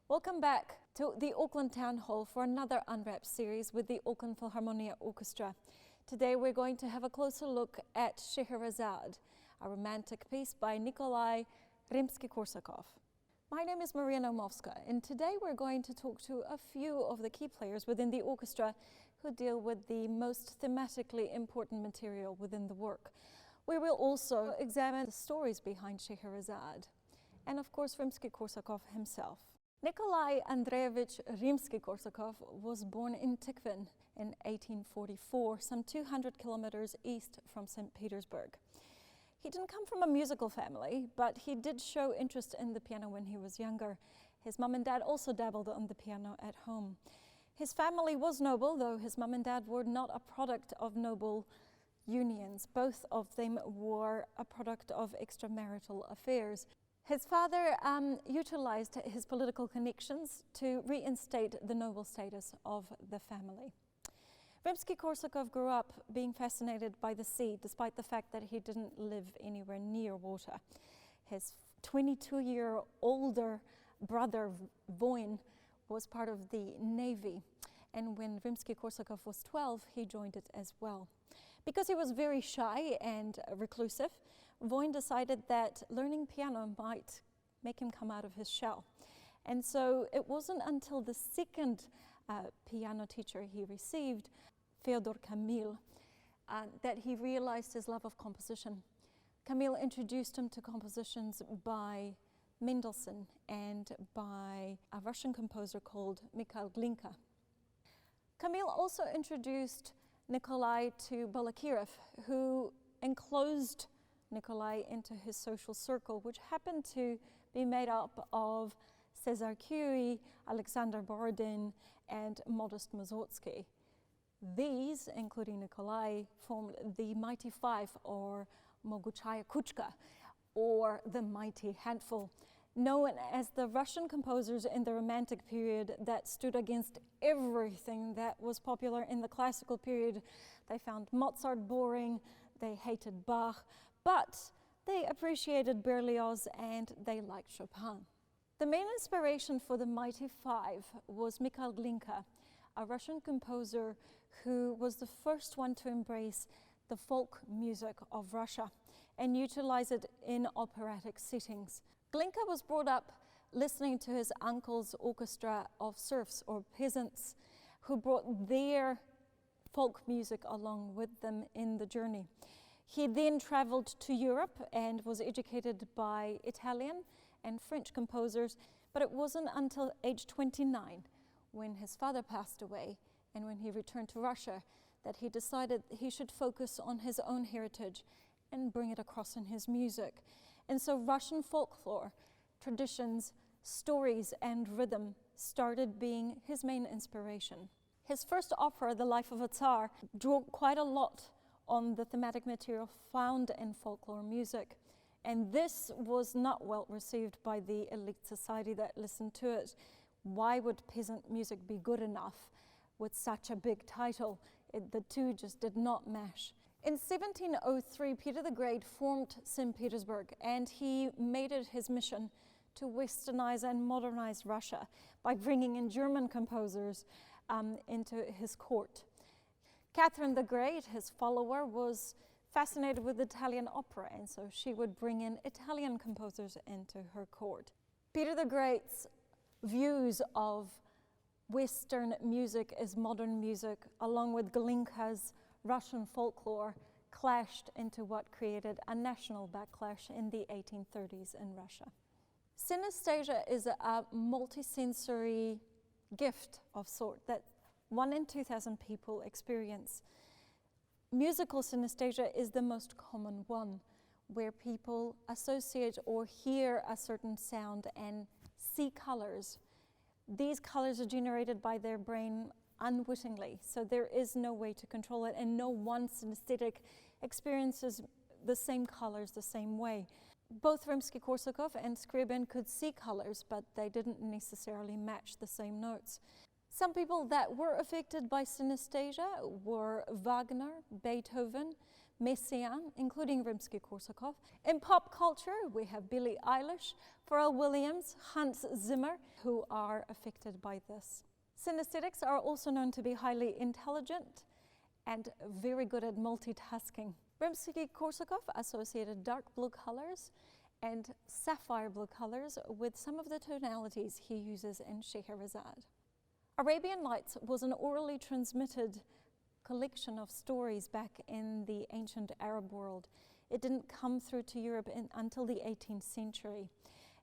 Welcome back to the Auckland Town Hall for another Unwrap series with the Auckland Philharmonia Orchestra. Today we're going to have a closer look at Scheherazade, a romantic piece by Nikolai Rimsky-Korsakov. My name is Marija Naumovska, and today we're going to talk to a few of the key players within the orchestra who deal with the most thematically important material within the work. We will also examine the stories behind Scheherazade, and of course Rimsky-Korsakov himself. Nikolai Andreevich Rimsky-Korsakov was born in Tikhvin in 1844, some 200 kilometers east from St. Petersburg. He didn't come from a musical family, but he did show interest in the piano when he was younger. His mom and dad also dabbled on the piano at home. His family was noble, though his mom and dad were not a product of noble unions. Both of them were a product of extramarital affairs. His father utilized his political connections to reinstate the noble status of the family. Rimsky-Korsakov grew up being fascinated by the sea, despite the fact that he didn't live anywhere near water. His 22-year older brother, Voin, was part of the Navy, and when Rimsky-Korsakov was 12, he joined it as well. Because he was very shy and reclusive, Voin decided that learning piano might make him come out of his shell. And so it wasn't until the second piano teacher he received, Fyodor Kamil, that he realized his love of composition. Kamil introduced him to compositions by Mendelssohn and by a Russian composer called Mikhail Glinka. Kamil also introduced Nikolai to Balakirev, who enclosed Nikolai into his social circle, which happened to be made up of Cesar Curie, Alexander Borodin, and Modest Mussorgsky. These, including Nikolai, formed the Mighty Five, or Moguchaya Kuchka, or the Mighty Handful, known as the Russian composers in the Romantic period that stood against everything that was popular in the classical period. They found Mozart boring, they hated Bach, but they appreciated Berlioz and they liked Chopin. The main inspiration for the Mighty Five was Mikhail Glinka, a Russian composer who was the first one to embrace the folk music of Russia and utilize it in operatic settings. Glinka was brought up listening to his uncle's orchestra of serfs or peasants who brought their folk music along with them in the journey. He then traveled to Europe and was educated by Italian and French composers, but it wasn't until age 29, when his father passed away and when he returned to Russia, that he decided he should focus on his own heritage and bring it across in his music. And so Russian folklore, traditions, stories, and rhythm started being his main inspiration. His first opera, The Life of a Tsar, drew quite a lot on the thematic material found in folklore music. And this was not well received by the elite society that listened to it. Why would peasant music be good enough with such a big title? The two just did not mesh. In 1703, Peter the Great formed St. Petersburg, and he made it his mission to westernize and modernize Russia by bringing in German composers into his court. Catherine the Great, his follower, was fascinated with Italian opera, and so she would bring in Italian composers into her court. Peter the Great's views of Western music as modern music, along with Glinka's Russian folklore, clashed into what created a national backlash in the 1830s in Russia. Synesthesia is a multisensory gift of sort that 1 in 2,000 people experience. Musical synesthesia is the most common one, where people associate or hear a certain sound and see colors. These colors are generated by their brain unwittingly, so there is no way to control it, and no one synesthetic experiences the same colors the same way. Both Rimsky-Korsakov and Scriabin could see colors, but they didn't necessarily match the same notes. Some people that were affected by synesthesia were Wagner, Beethoven, Messiaen, including Rimsky-Korsakov. In pop culture, we have Billie Eilish, Pharrell Williams, Hans Zimmer, who are affected by this. Synesthetics are also known to be highly intelligent and very good at multitasking. Rimsky-Korsakov associated dark blue colors and sapphire blue colors with some of the tonalities he uses in Scheherazade. Arabian Nights was an orally transmitted collection of stories back in the ancient Arab world. It didn't come through to Europe until the 18th century.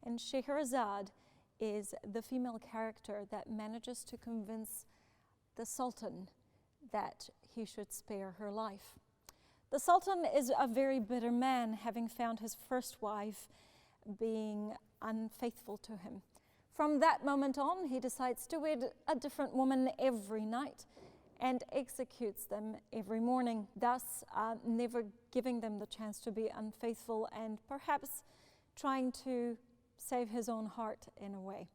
And Scheherazade is the female character that manages to convince the Sultan that he should spare her life. The Sultan is a very bitter man, having found his first wife being unfaithful to him. From that moment on, he decides to wed a different woman every night and executes them every morning, thus never giving them the chance to be unfaithful and perhaps trying to save his own heart in a way.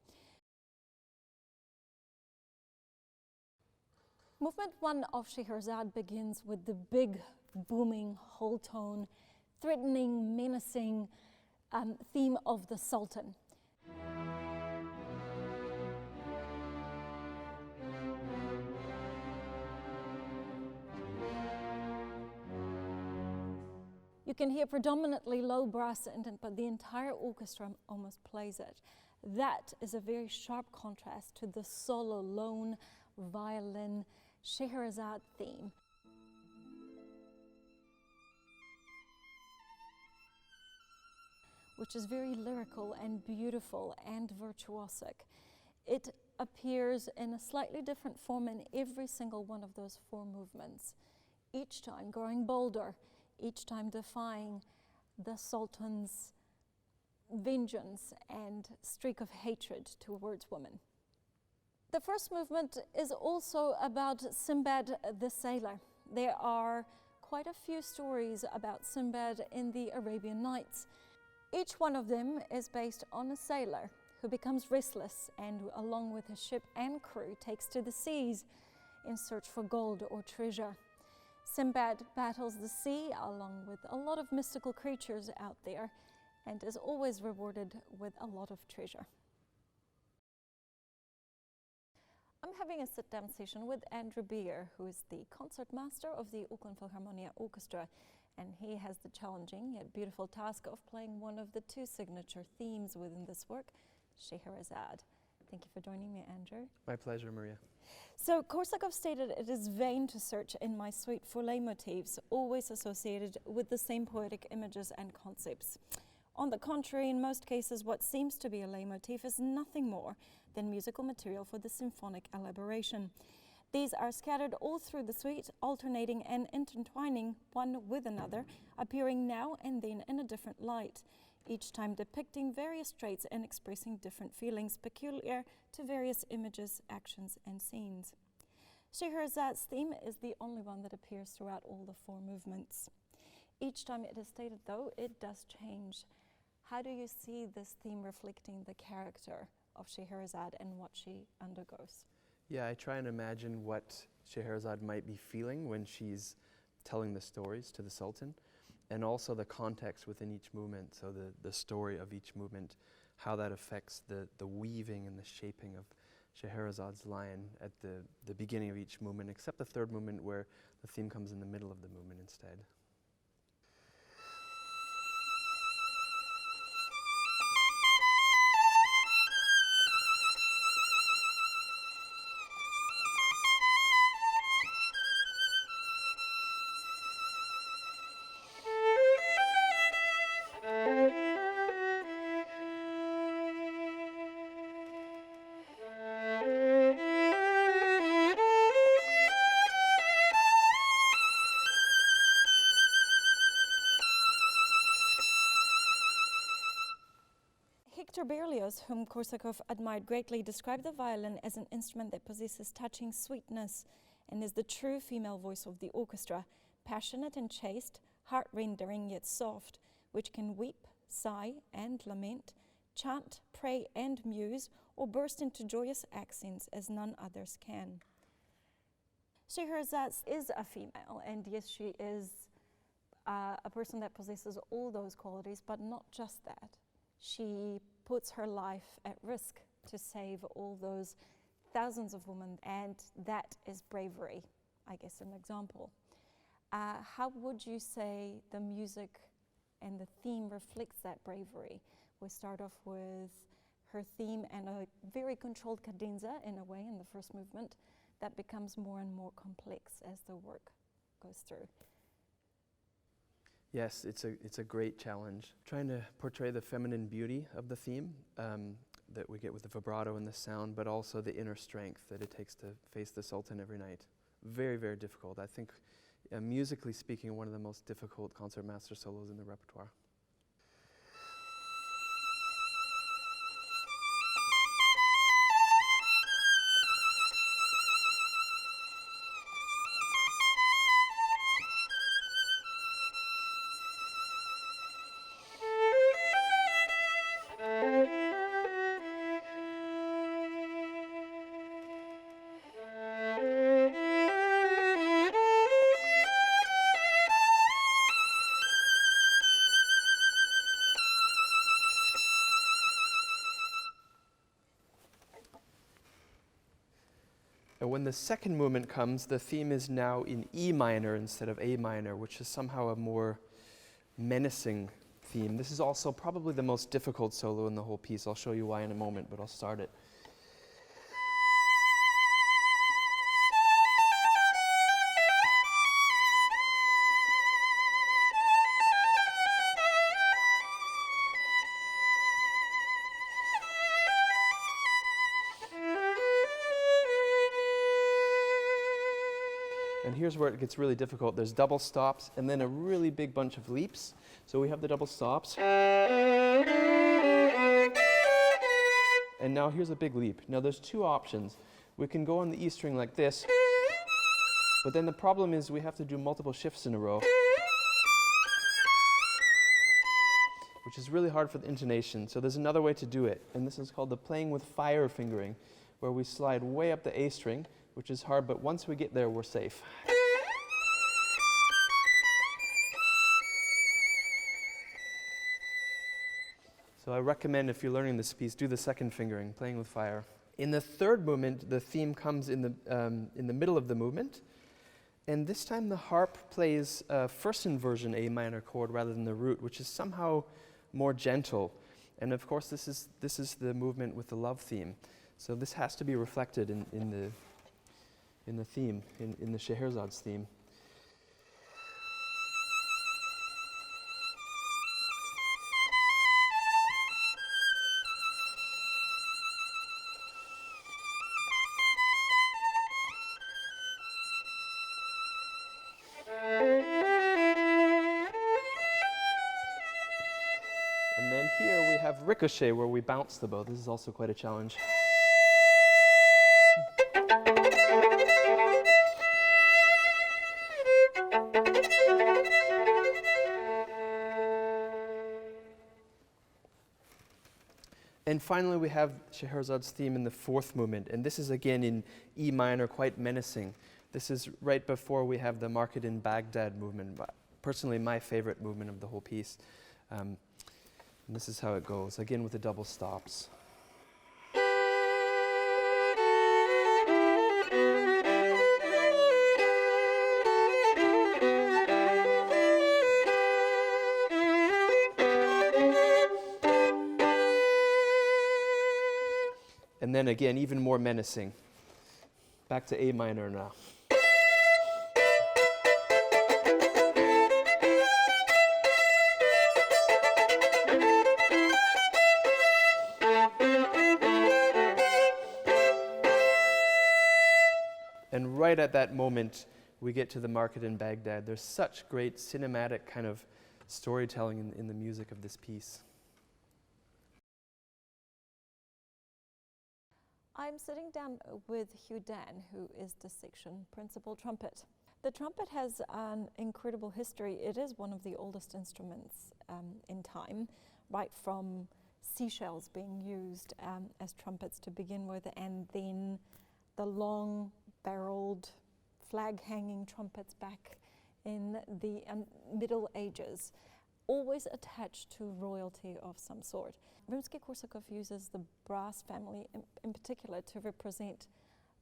Movement 1 of Scheherazade begins with the big, booming, whole tone, threatening, menacing theme of the Sultan. You can hear predominantly low brass, but the entire orchestra almost plays it. That is a very sharp contrast to the solo, lone violin Scheherazade theme. Which is very lyrical and beautiful and virtuosic. It appears in a slightly different form in every single one of those 4 movements, each time growing bolder, each time defying the Sultan's vengeance and streak of hatred towards women. The first movement is also about Sinbad the sailor. There are quite a few stories about Sinbad in the Arabian Nights. Each one of them is based on a sailor who becomes restless and, along with his ship and crew, takes to the seas in search for gold or treasure. Sinbad battles the sea along with a lot of mystical creatures out there and is always rewarded with a lot of treasure. I'm having a sit-down session with Andrew Beer, who is the concertmaster of the Auckland Philharmonia Orchestra, and he has the challenging yet beautiful task of playing one of the 2 signature themes within this work, Scheherazade. Thank you for joining me, Andrew. My pleasure, Marija. So Korsakov stated, "It is vain to search in my suite for leitmotifs, always associated with the same poetic images and concepts. On the contrary, in most cases, what seems to be a leitmotif is nothing more than musical material for the symphonic elaboration. These are scattered all through the suite, alternating and intertwining one with another, appearing now and then in a different light, each time depicting various traits and expressing different feelings peculiar to various images, actions, and scenes." Scheherazade's theme is the only one that appears throughout all the 4 movements. Each time it is stated, though, it does change. How do you see this theme reflecting the character of Scheherazade and what she undergoes? Yeah, I try and imagine what Scheherazade might be feeling when she's telling the stories to the Sultan, and also the context within each movement, so the story of each movement, how that affects the weaving and the shaping of Scheherazade's line at the beginning of each movement, except the 3rd movement where the theme comes in the middle of the movement instead. Berlioz, whom Korsakov admired greatly, described the violin as an instrument that possesses touching sweetness and is the true female voice of the orchestra, passionate and chaste, heart-rendering yet soft, which can weep, sigh, and lament, chant, pray, and muse, or burst into joyous accents as none others can. Scheherazade is a female, and yes, she is a person that possesses all those qualities, but not just that. She puts her life at risk to save all those thousands of women, and that is bravery, I guess, an example. How would you say the music and the theme reflects that bravery? We start off with her theme and a very controlled cadenza, in a way, in the first movement, that becomes more and more complex as the work goes through. Yes, it's a great challenge. Trying to portray the feminine beauty of the theme that we get with the vibrato and the sound, but also the inner strength that it takes to face the Sultan every night. Very, very difficult. I think, musically speaking, one of the most difficult concertmaster solos in the repertoire. And when the second movement comes, the theme is now in E minor instead of A minor, which is somehow a more menacing theme. This is also probably the most difficult solo in the whole piece. I'll show you why in a moment, but I'll start it. And here's where it gets really difficult. There's double stops and then a really big bunch of leaps. So we have the double stops. And now here's a big leap. Now there's two options. We can go on the E string like this, but then the problem is we have to do multiple shifts in a row, which is really hard for the intonation. So there's another way to do it, and this is called the playing with fire fingering, where we slide way up the A string, which is hard, but once we get there, we're safe. So I recommend, if you're learning this piece, do the second fingering, playing with fire. In the third movement, the theme comes in the middle of the movement, and this time the harp plays a first inversion A minor chord rather than the root, which is somehow more gentle. And of course, this is the movement with the love theme. So this has to be reflected in the theme, in the Scheherazade's theme. And then here we have ricochet, where we bounce the bow. This is also quite a challenge. And finally, we have Scheherazade's theme in the fourth movement, and this is again in E minor, quite menacing. This is right before we have the Market in Baghdad movement, personally my favorite movement of the whole piece. And this is how it goes, again with the double stops. And then again, even more menacing. Back to A minor now. And right at that moment, we get to the Market in Baghdad. There's such great cinematic kind of storytelling in the music of this piece. I'm sitting down with Hugh Dan, who is the section principal trumpet. The trumpet has an incredible history. It is one of the oldest instruments in time, right from seashells being used as trumpets to begin with, and then the long-barreled, flag-hanging trumpets back in the Middle Ages, always attached to royalty of some sort. Rimsky-Korsakov uses the brass family in particular to represent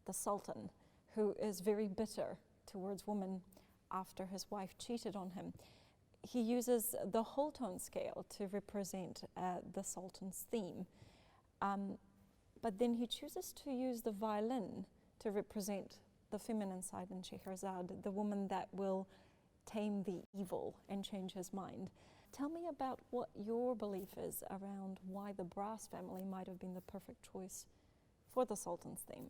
the Sultan, who is very bitter towards women after his wife cheated on him. He uses the whole tone scale to represent the Sultan's theme, but then he chooses to use the violin to represent the feminine side in Scheherazade, the woman that will tame the evil and change his mind. Tell me about what your belief is around why the brass family might have been the perfect choice for the Sultan's theme.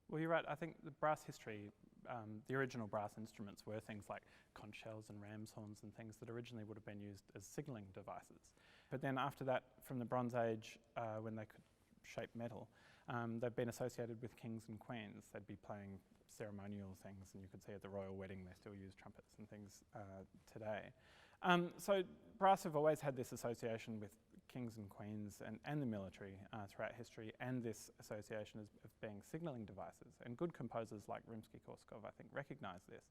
Well, you're right. I think the brass history, the original brass instruments were things like conch shells and ram's horns and things that originally would have been used as signalling devices. But then after that, from the Bronze Age, when they could shape metal, they've been associated with kings and queens. They'd be playing ceremonial things, and you could see at the royal wedding they still use trumpets and things today. So brass have always had this association with kings and queens and the military throughout history, and this association of being signalling devices. And good composers like Rimsky-Korsakov, I think, recognise this.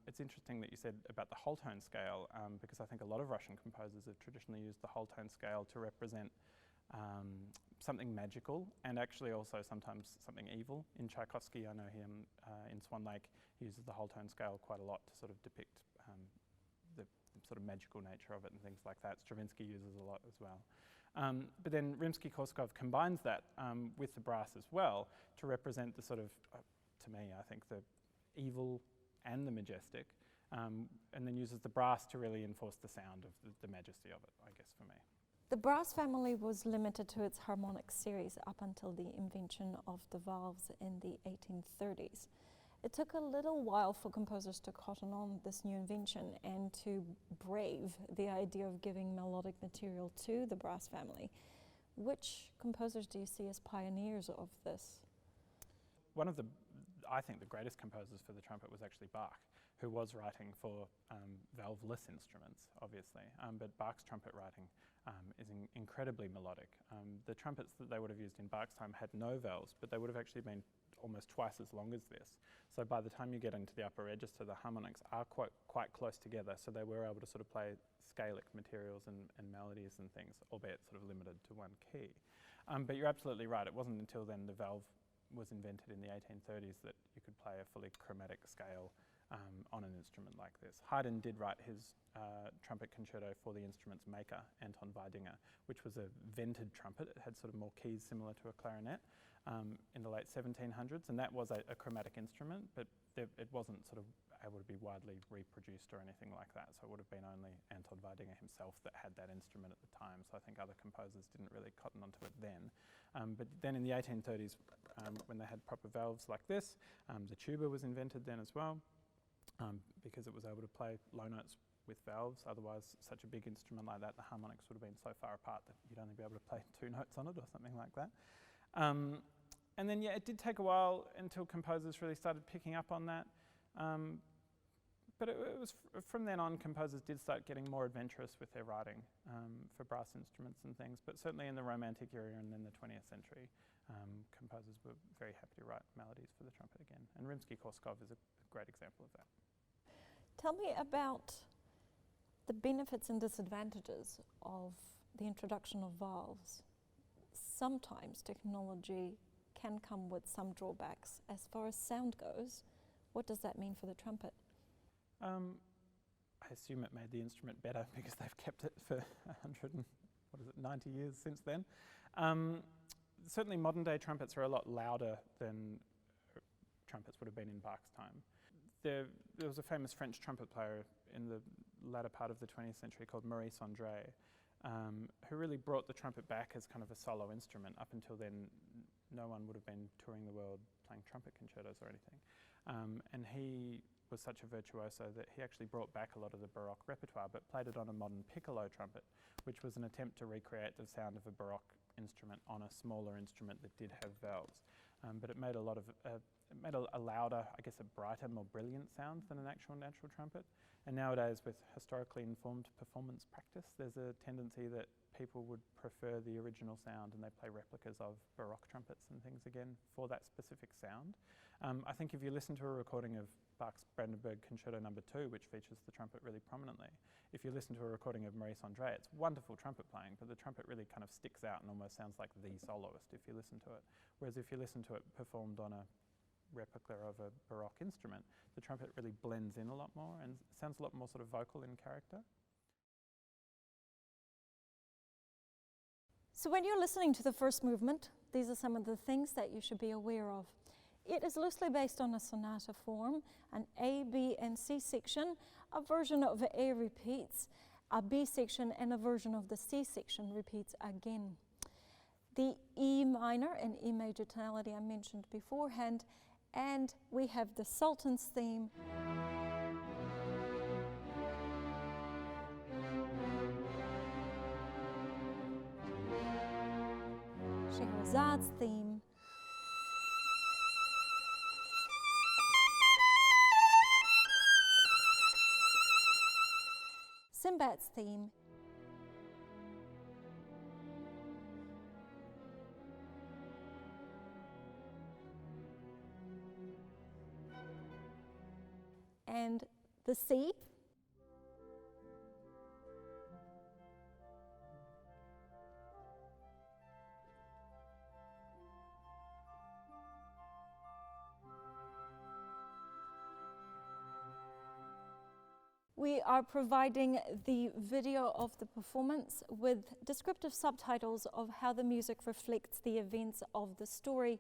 It's interesting that you said about the whole tone scale, because I think a lot of Russian composers have traditionally used the whole tone scale to represent something magical, and actually also sometimes something evil. In Tchaikovsky, I know him in Swan Lake, he uses the whole tone scale quite a lot to sort of depict the sort of magical nature of it and things like that. Stravinsky uses a lot as well. But then Rimsky-Korsakov combines that with the brass as well to represent the sort of, to me, I think, the evil and the majestic, and then uses the brass to really enforce the sound of the majesty of it, I guess, for me. The brass family was limited to its harmonic series up until the invention of the valves in the 1830s. It took a little while for composers to cotton on this new invention and to brave the idea of giving melodic material to the brass family. Which composers do you see as pioneers of this? One of the, I think, the greatest composers for the trumpet was actually Bach, who was writing for valveless instruments, obviously, but Bach's trumpet writing is incredibly melodic. The trumpets that they would have used in Bach's time had no valves, but they would have actually been almost twice as long as this. So by the time you get into the upper register, the harmonics are quite close together, so they were able to sort of play scalic materials and melodies and things, albeit sort of limited to one key. But you're absolutely right, it wasn't until then the valve was invented in the 1830s that you could play a fully chromatic scale on an instrument like this. Haydn did write his trumpet concerto for the instrument's maker, Anton Weidinger, which was a vented trumpet. It had sort of more keys similar to a clarinet in the late 1700s, and that was a chromatic instrument, but it wasn't sort of able to be widely reproduced or anything like that, so it would have been only Anton Weidinger himself that had that instrument at the time, so I think other composers didn't really cotton onto it then. But then in the 1830s, when they had proper valves like this, the tuba was invented then as well, because it was able to play low notes with valves. Otherwise, such a big instrument like that, the harmonics would have been so far apart that you'd only be able to play 2 notes on it or something like that. And then, yeah, it did take a while until composers really started picking up on that. But it was from then on, composers did start getting more adventurous with their writing for brass instruments and things. But certainly in the Romantic era and then the 20th century, composers were very happy to write melodies for the trumpet again. And Rimsky-Korsakov is a great example of that. Tell me about the benefits and disadvantages of the introduction of valves. Sometimes technology can come with some drawbacks. As far as sound goes, what does that mean for the trumpet? I assume it made the instrument better because they've kept it for 90 years since then. Certainly modern day trumpets are a lot louder than trumpets would have been in Bach's time. There was a famous French trumpet player in the latter part of the 20th century called Maurice André, who really brought the trumpet back as kind of a solo instrument. Up until then, no one would have been touring the world playing trumpet concertos or anything. And he was such a virtuoso that he actually brought back a lot of the Baroque repertoire, but played it on a modern piccolo trumpet, which was an attempt to recreate the sound of a Baroque instrument on a smaller instrument that did have valves. But it made a louder, I guess a brighter, more brilliant sound than an actual natural trumpet. And nowadays, with historically informed performance practice, there's a tendency that people would prefer the original sound and they play replicas of Baroque trumpets and things again for that specific sound. I think if you listen to a recording of Bach's Brandenburg Concerto No. 2, which features the trumpet really prominently, if you listen to a recording of Maurice Andre, it's wonderful trumpet playing, but the trumpet really kind of sticks out and almost sounds like the soloist if you listen to it. Whereas if you listen to it performed on a replica of a Baroque instrument, the trumpet really blends in a lot more and sounds a lot more sort of vocal in character. So when you're listening to the first movement, these are some of the things that you should be aware of. It is loosely based on a sonata form, an A, B, and C section, a version of A repeats, a B section, and a version of the C section repeats again. The E minor and E major tonality I mentioned beforehand, and we have the Sultan's theme, Scheherazade's theme, Sinbad's theme, and the C, we are providing the video of the performance with descriptive subtitles of how the music reflects the events of the story,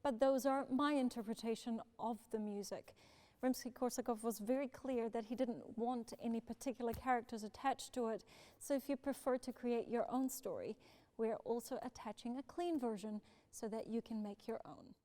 but those are my interpretation of the music. Rimsky-Korsakov was very clear that he didn't want any particular characters attached to it, so if you prefer to create your own story, we're also attaching a clean version so that you can make your own.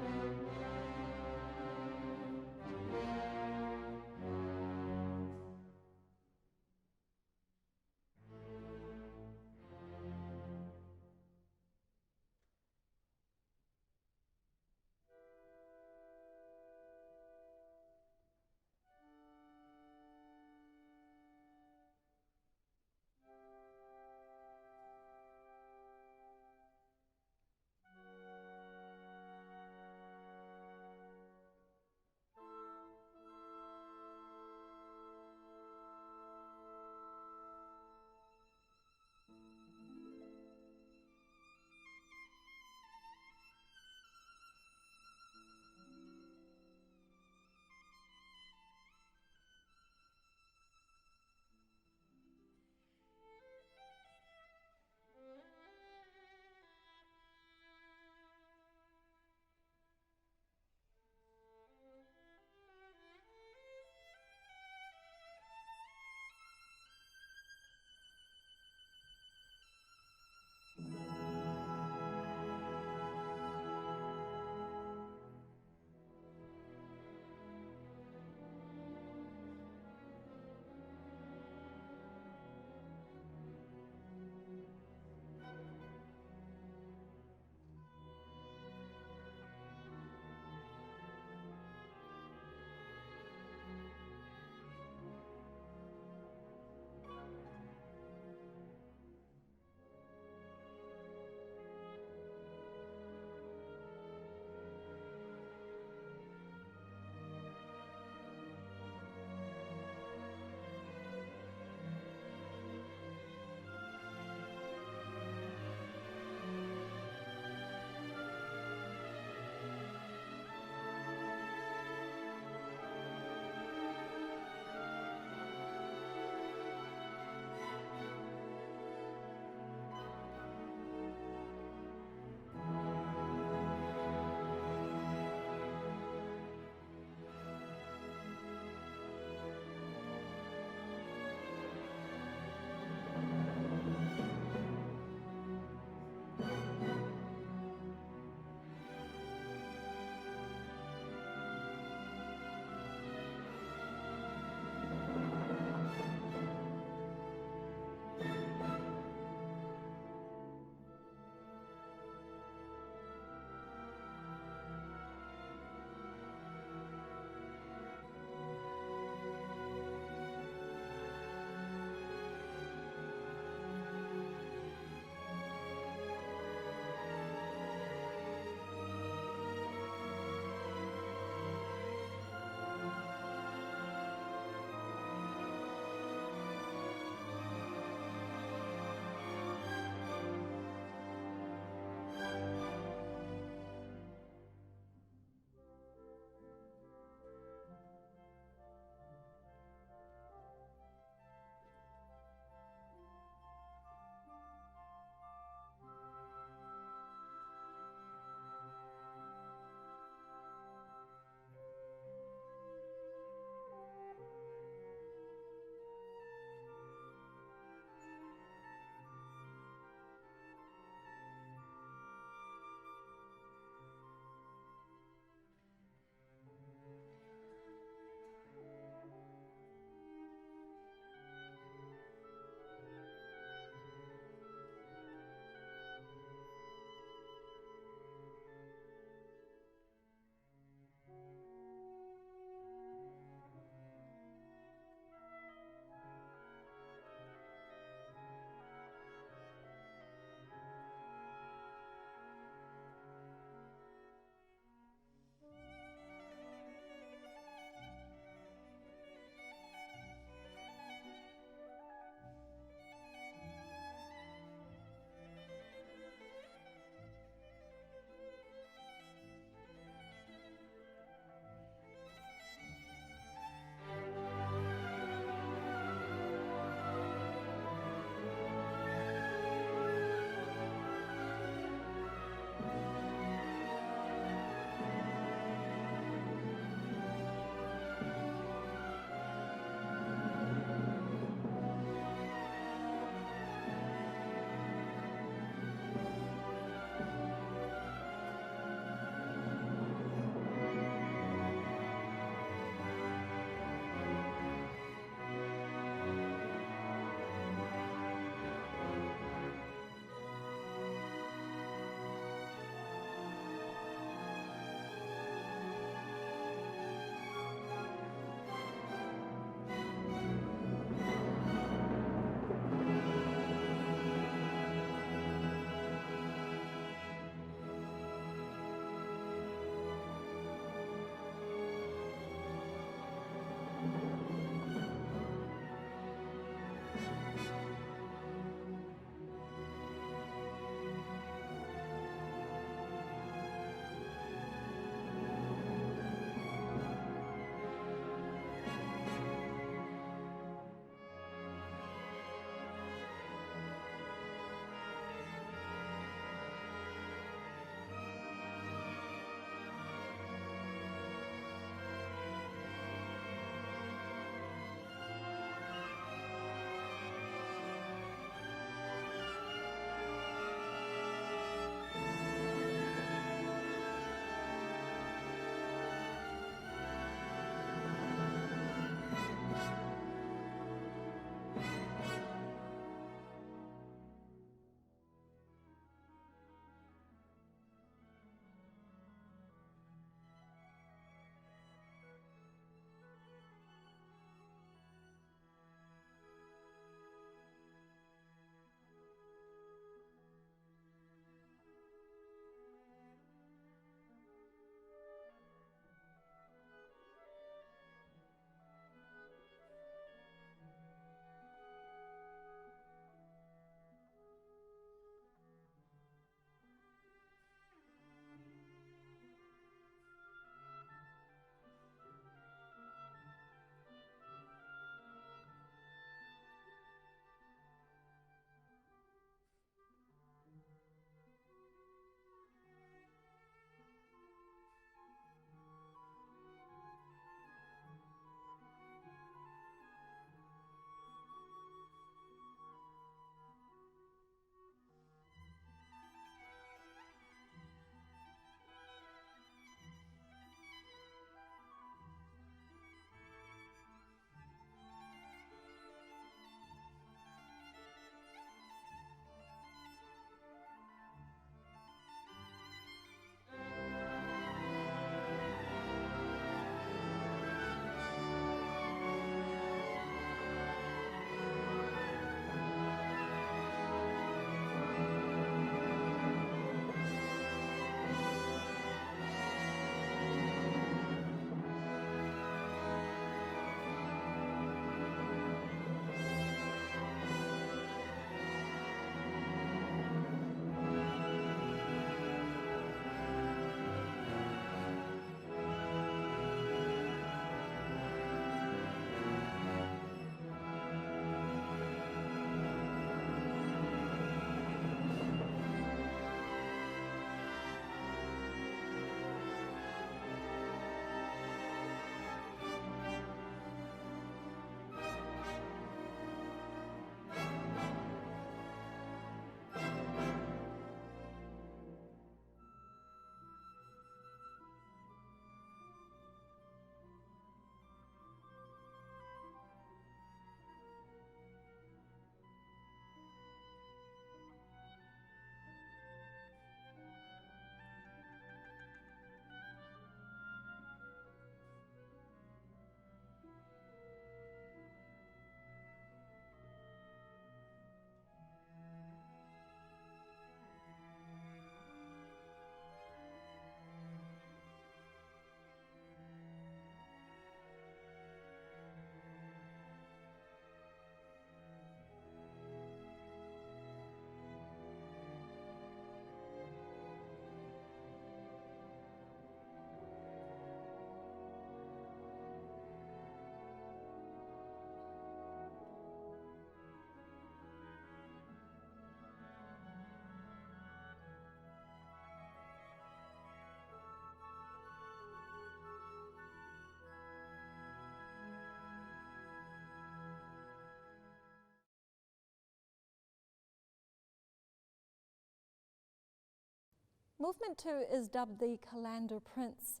Movement 2 is dubbed the Calendar Prince.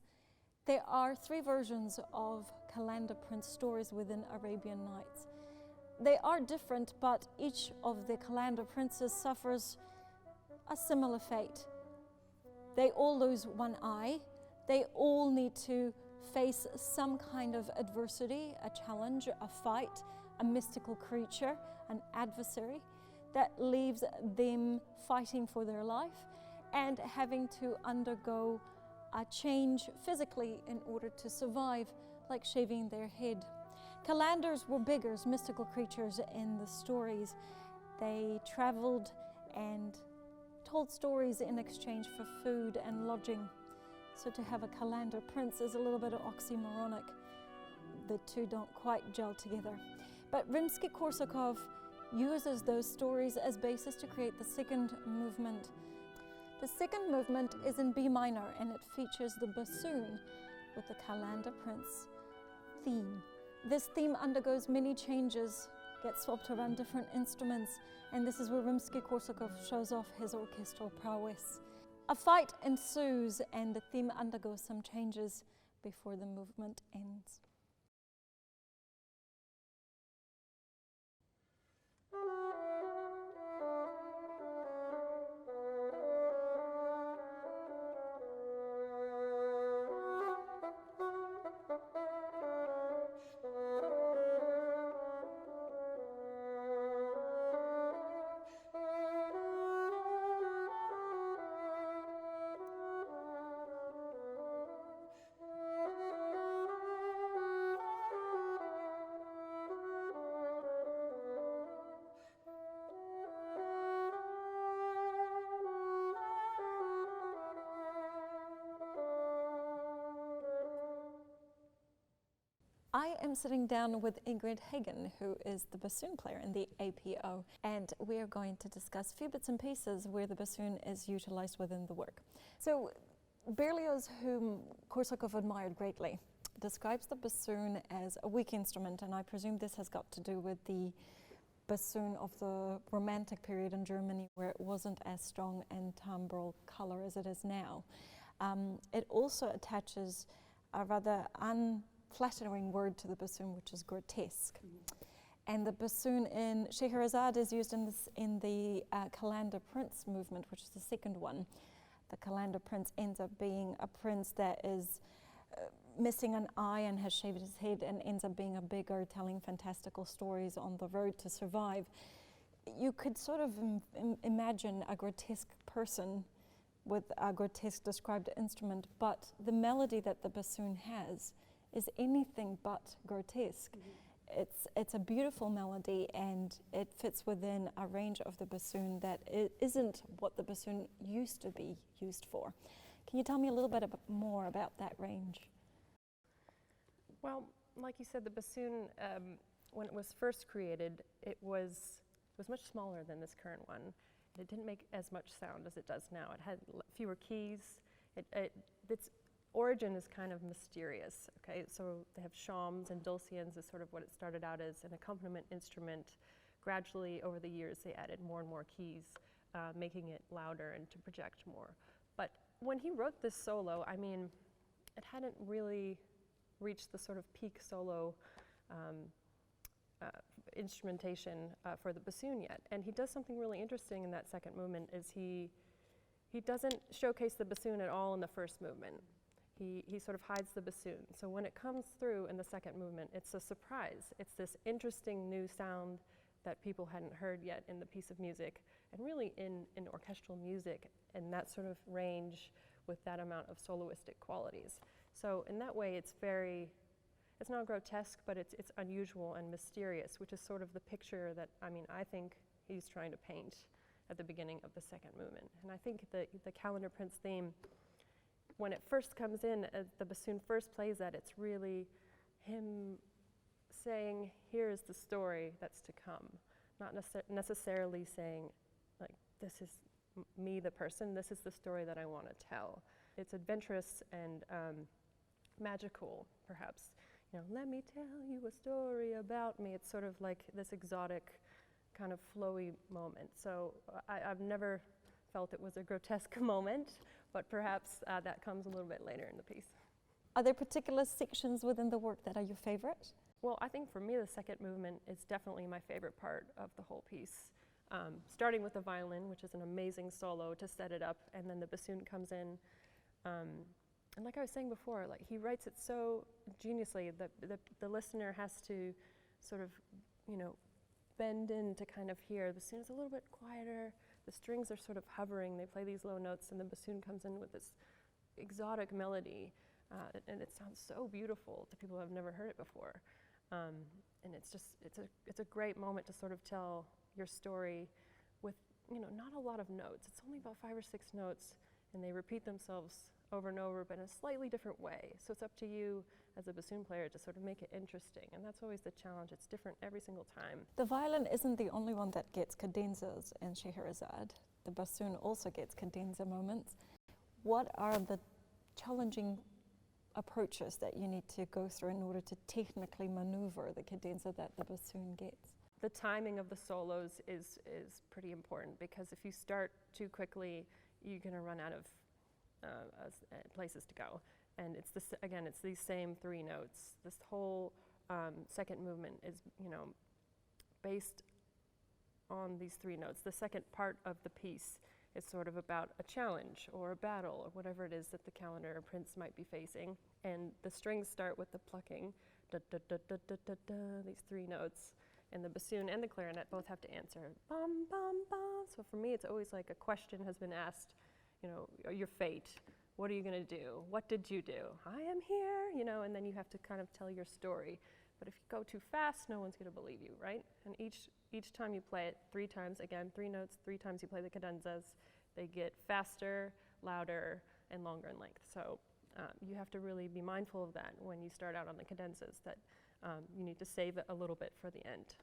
There are 3 versions of Calendar Prince stories within Arabian Nights. They are different, but each of the Calendar Princes suffers a similar fate. They all lose one eye. They all need to face some kind of adversity, a challenge, a fight, a mystical creature, an adversary that leaves them fighting for their life and having to undergo a change physically in order to survive, like shaving their head. Calendars were beggars, mystical creatures in the stories. They traveled and told stories in exchange for food and lodging. So to have a Calendar Prince is a little bit oxymoronic. The two don't quite gel together. But Rimsky-Korsakov uses those stories as basis to create the second movement. The second movement is in B minor, and it features the bassoon with the Calendar Prince theme. This theme undergoes many changes, gets swapped around different instruments, and this is where Rimsky-Korsakov shows off his orchestral prowess. A fight ensues, and the theme undergoes some changes before the movement ends. I am sitting down with Ingrid Hagen, who is the bassoon player in the APO, and we are going to discuss a few bits and pieces where the bassoon is utilized within the work. So Berlioz, whom Korsakov admired greatly, describes the bassoon as a weak instrument, and I presume this has got to do with the bassoon of the Romantic period in Germany, where it wasn't as strong in timbral color as it is now. It also attaches a rather unflattering word to the bassoon, which is grotesque. And the bassoon in Scheherazade is used in the Calendar Prince movement, which is the second one. The Calendar Prince ends up being a prince that is missing an eye and has shaved his head and ends up being a beggar telling fantastical stories on the road to survive. You could sort of imagine a grotesque person with a grotesque described instrument, but the melody that the bassoon has is anything but grotesque. It's a beautiful melody, and it fits within a range of the bassoon that isn't what the bassoon used to be used for. Can you tell me a little bit more about that range? Well, like you said, the bassoon, when it was first created, it was much smaller than this current one. It didn't make as much sound as it does now. It had fewer keys. Its origin is kind of mysterious, okay? So they have shawms and dulcians is sort of what it started out as, an accompaniment instrument. Gradually, over the years, they added more and more keys, making it louder and to project more. But when he wrote this solo, I mean, it hadn't really reached the sort of peak solo instrumentation for the bassoon yet. And he does something really interesting in that second movement, is he doesn't showcase the bassoon at all in the first movement. He sort of hides the bassoon. So when it comes through in the second movement, it's a surprise. It's this interesting new sound that people hadn't heard yet in the piece of music, and really in orchestral music, and that sort of range with that amount of soloistic qualities. So in that way, it's not grotesque, but it's unusual and mysterious, which is sort of the picture that, I think he's trying to paint at the beginning of the second movement. And I think the Calendar Prince theme, when it first comes in, as the bassoon first plays that, it's really him saying, here is the story that's to come. Not necessarily saying, like, this is me, the person, this is the story that I want to tell. It's adventurous and magical, perhaps. You know, let me tell you a story about me. It's sort of like this exotic kind of flowy moment. So I've never felt it was a grotesque moment, but perhaps that comes a little bit later in the piece. Are there particular sections within the work that are your favorite? Well, I think for me the second movement is definitely my favorite part of the whole piece. Starting with the violin, which is an amazing solo to set it up, and then the bassoon comes in. And like I was saying before, like he writes it so geniusly that the listener has to sort of, you know, bend in to kind of hear. The bassoon is a little bit quieter, the strings are sort of hovering, they play these low notes, and the bassoon comes in with this exotic melody, and it sounds so beautiful to people who have never heard it before. And it's a great moment to sort of tell your story with, you know, not a lot of notes. It's only about 5 or 6 notes, and they repeat themselves over and over, but in a slightly different way. So it's up to you as a bassoon player to sort of make it interesting, and that's always the challenge. It's different every single time. The violin isn't the only one that gets cadenzas in Scheherazade. The bassoon also gets cadenza moments. What are the challenging approaches that you need to go through in order to technically maneuver the cadenza that the bassoon gets? The timing of the solos is pretty important, because if you start too quickly, you're going to run out of places to go. And it's it's these same 3 notes. This whole second movement is, you know, based on these 3 notes. The second part of the piece is sort of about a challenge or a battle or whatever it is that the calender or prince might be facing. And the strings start with the plucking, da, da, da, da, da, da, da, these 3 notes. And the bassoon and the clarinet both have to answer, bum, bum, bum. So for me, it's always like a question has been asked, you know, your fate. What are you going to do? What did you do? I am here, you know, and then you have to kind of tell your story. But if you go too fast, no one's going to believe you, right? And each time you play it 3 times, again, 3 notes, 3 times you play the cadenzas, they get faster, louder, and longer in length. So you have to really be mindful of that when you start out on the cadenzas, that you need to save it a little bit for the end.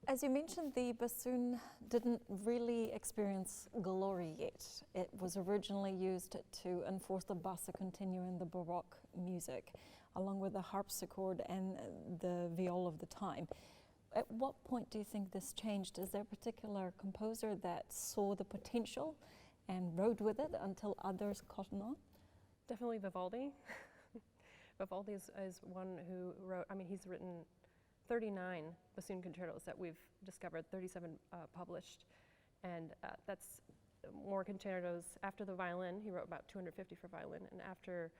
As you mentioned, the bassoon didn't really experience glory yet. It was originally used to enforce the bassa continua in the Baroque music, along with the harpsichord and the viol of the time. At what point do you think this changed? Is there a particular composer that saw the potential and rode with it until others caught on? Definitely Vivaldi. Vivaldi is one who wrote, I mean, he's written 39 bassoon concertos that we've discovered, 37 published, and that's more concertos. After the violin, he wrote about 250 for violin, and after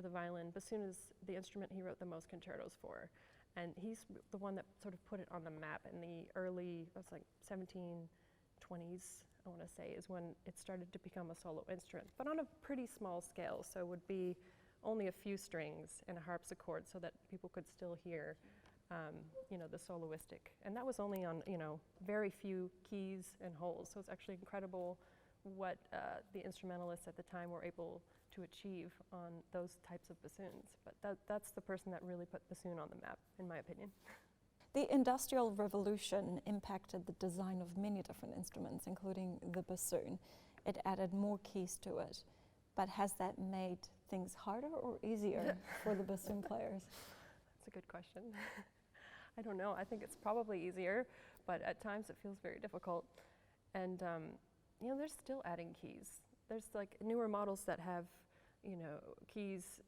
the violin, bassoon is the instrument he wrote the most concertos for, and he's the one that sort of put it on the map in the early, that's like 1720s, I want to say, is when it started to become a solo instrument, but on a pretty small scale, so it would be only a few strings and a harpsichord so that people could still hear you know, the soloistic. And that was only on, you know, very few keys and holes. So it's actually incredible what the instrumentalists at the time were able to achieve on those types of bassoons. But that's the person that really put bassoon on the map, in my opinion. The Industrial Revolution impacted the design of many different instruments, including the bassoon. It added more keys to it. But has that made things harder or easier for the bassoon players? That's a good question. I don't know. I think it's probably easier, but at times it feels very difficult. And you know, they're still adding keys. There's like newer models that have, you know, keys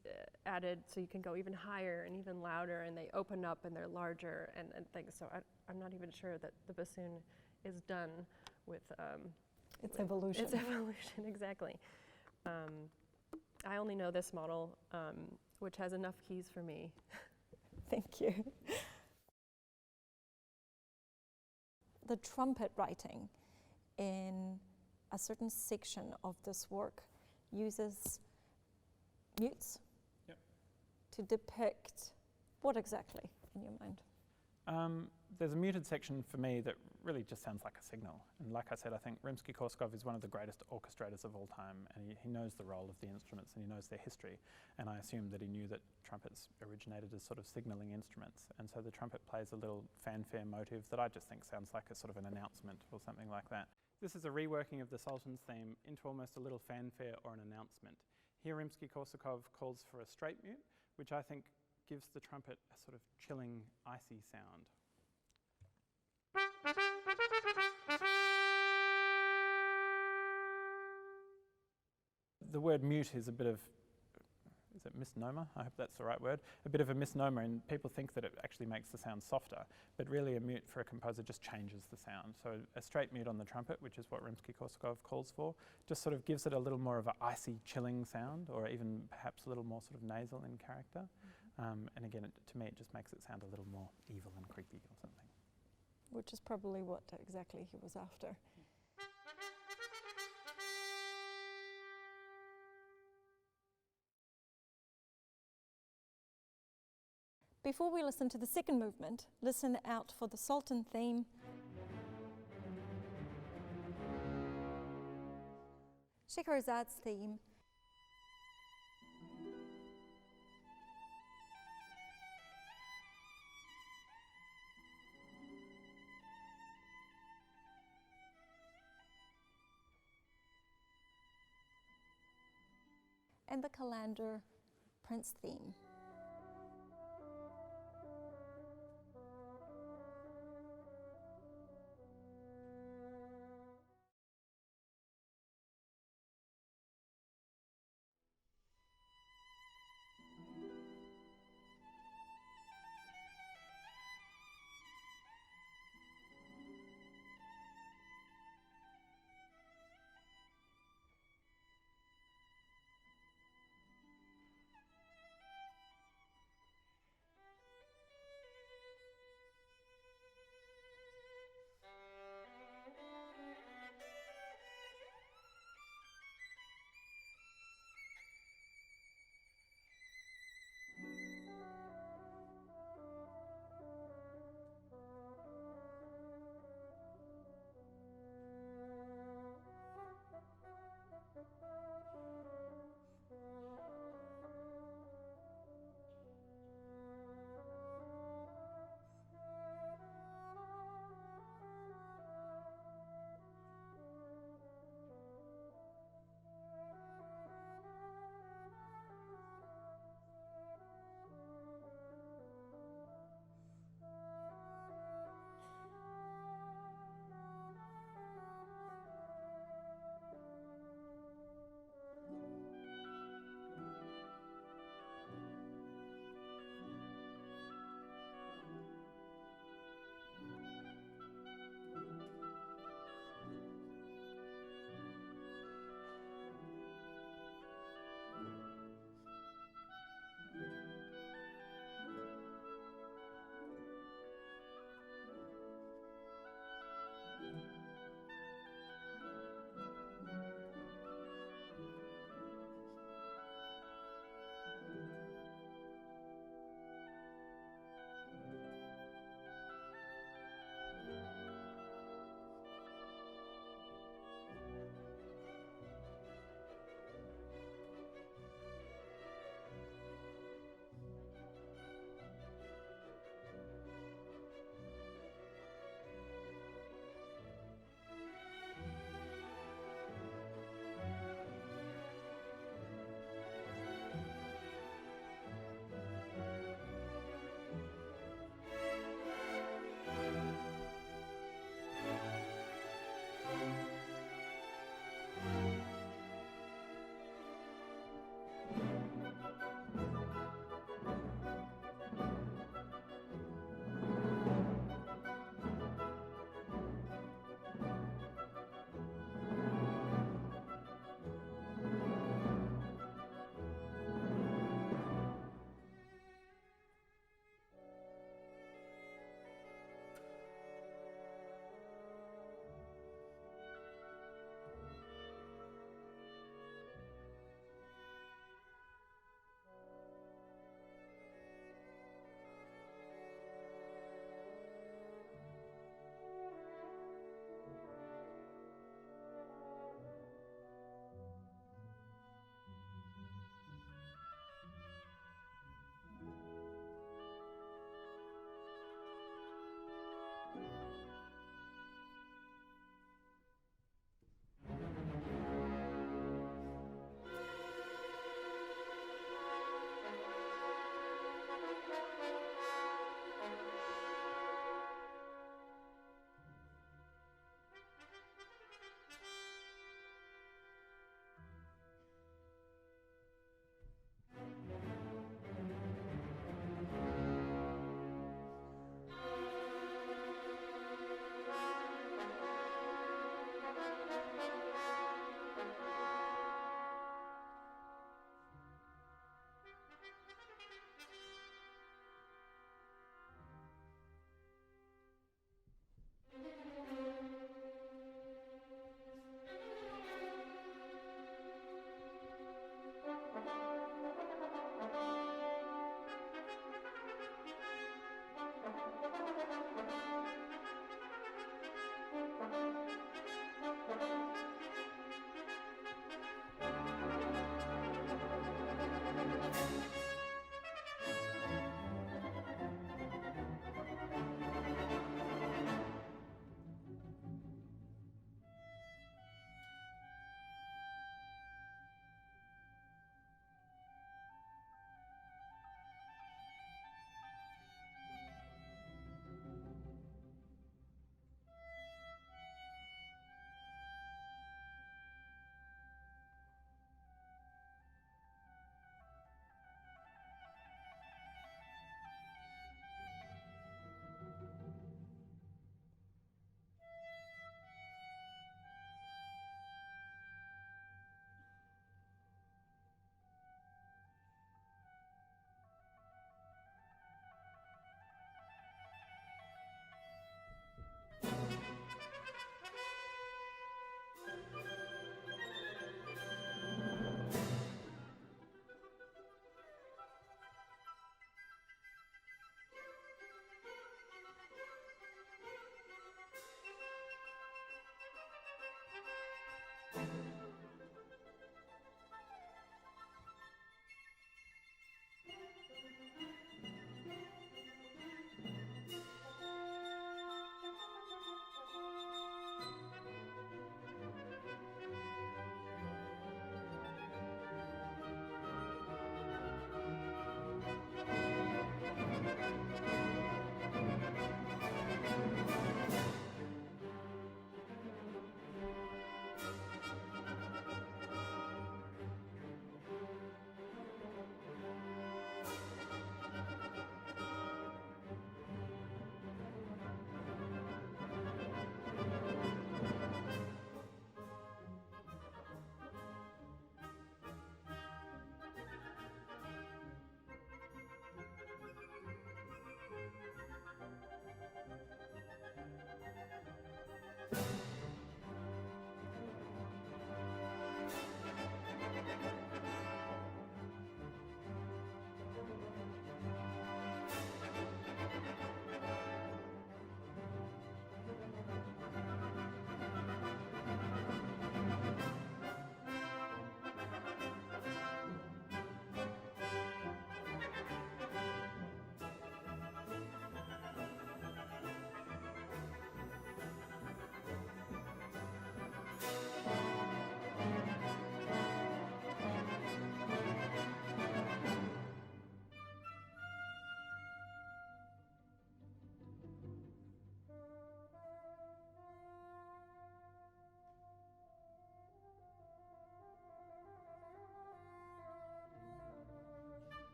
added so you can go even higher and even louder, and they open up and they're larger and things. So I'm not even sure that the bassoon is done with its evolution. Its evolution, exactly. I only know this model, which has enough keys for me. Thank you. the trumpet writing in a certain section of this work uses mutes to depict what exactly in your mind? There's a muted section for me that really just sounds like a signal. And like I said, I think Rimsky-Korsakov is one of the greatest orchestrators of all time, and he knows the role of the instruments and he knows their history. And I assume that he knew that trumpets originated as sort of signalling instruments. And so the trumpet plays a little fanfare motive that I just think sounds like a sort of an announcement or something like that. This is a reworking of the Sultan's theme into almost a little fanfare or an announcement. Here Rimsky-Korsakov calls for a straight mute, which I think gives the trumpet a sort of chilling, icy sound. The word mute is a bit of, is it misnomer? I hope that's the right word. A bit of a misnomer, and people think that it actually makes the sound softer, but really a mute for a composer just changes the sound. So a straight mute on the trumpet, which is what Rimsky-Korsakov calls for, just sort of gives it a little more of an icy, chilling sound, or even perhaps a little more sort of nasal in character. And again, to me, it just makes it sound a little more evil and creepy or something. Which is probably what exactly he was after. Before we listen to the second movement, listen out for the Sultan theme. Scheherazade's theme. And the Calendar Prince theme.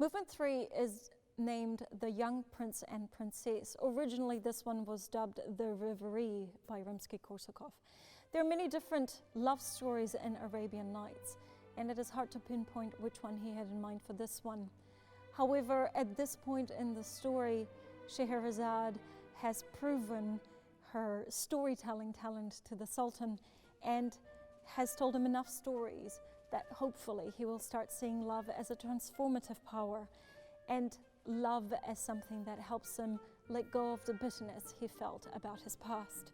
Movement 3 is named The Young Prince and Princess. Originally, this one was dubbed The Reverie by Rimsky-Korsakov. There are many different love stories in Arabian Nights, and it is hard to pinpoint which one he had in mind for this one. However, at this point in the story, Scheherazade has proven her storytelling talent to the Sultan and has told him enough stories that hopefully he will start seeing love as a transformative power and love as something that helps him let go of the bitterness he felt about his past.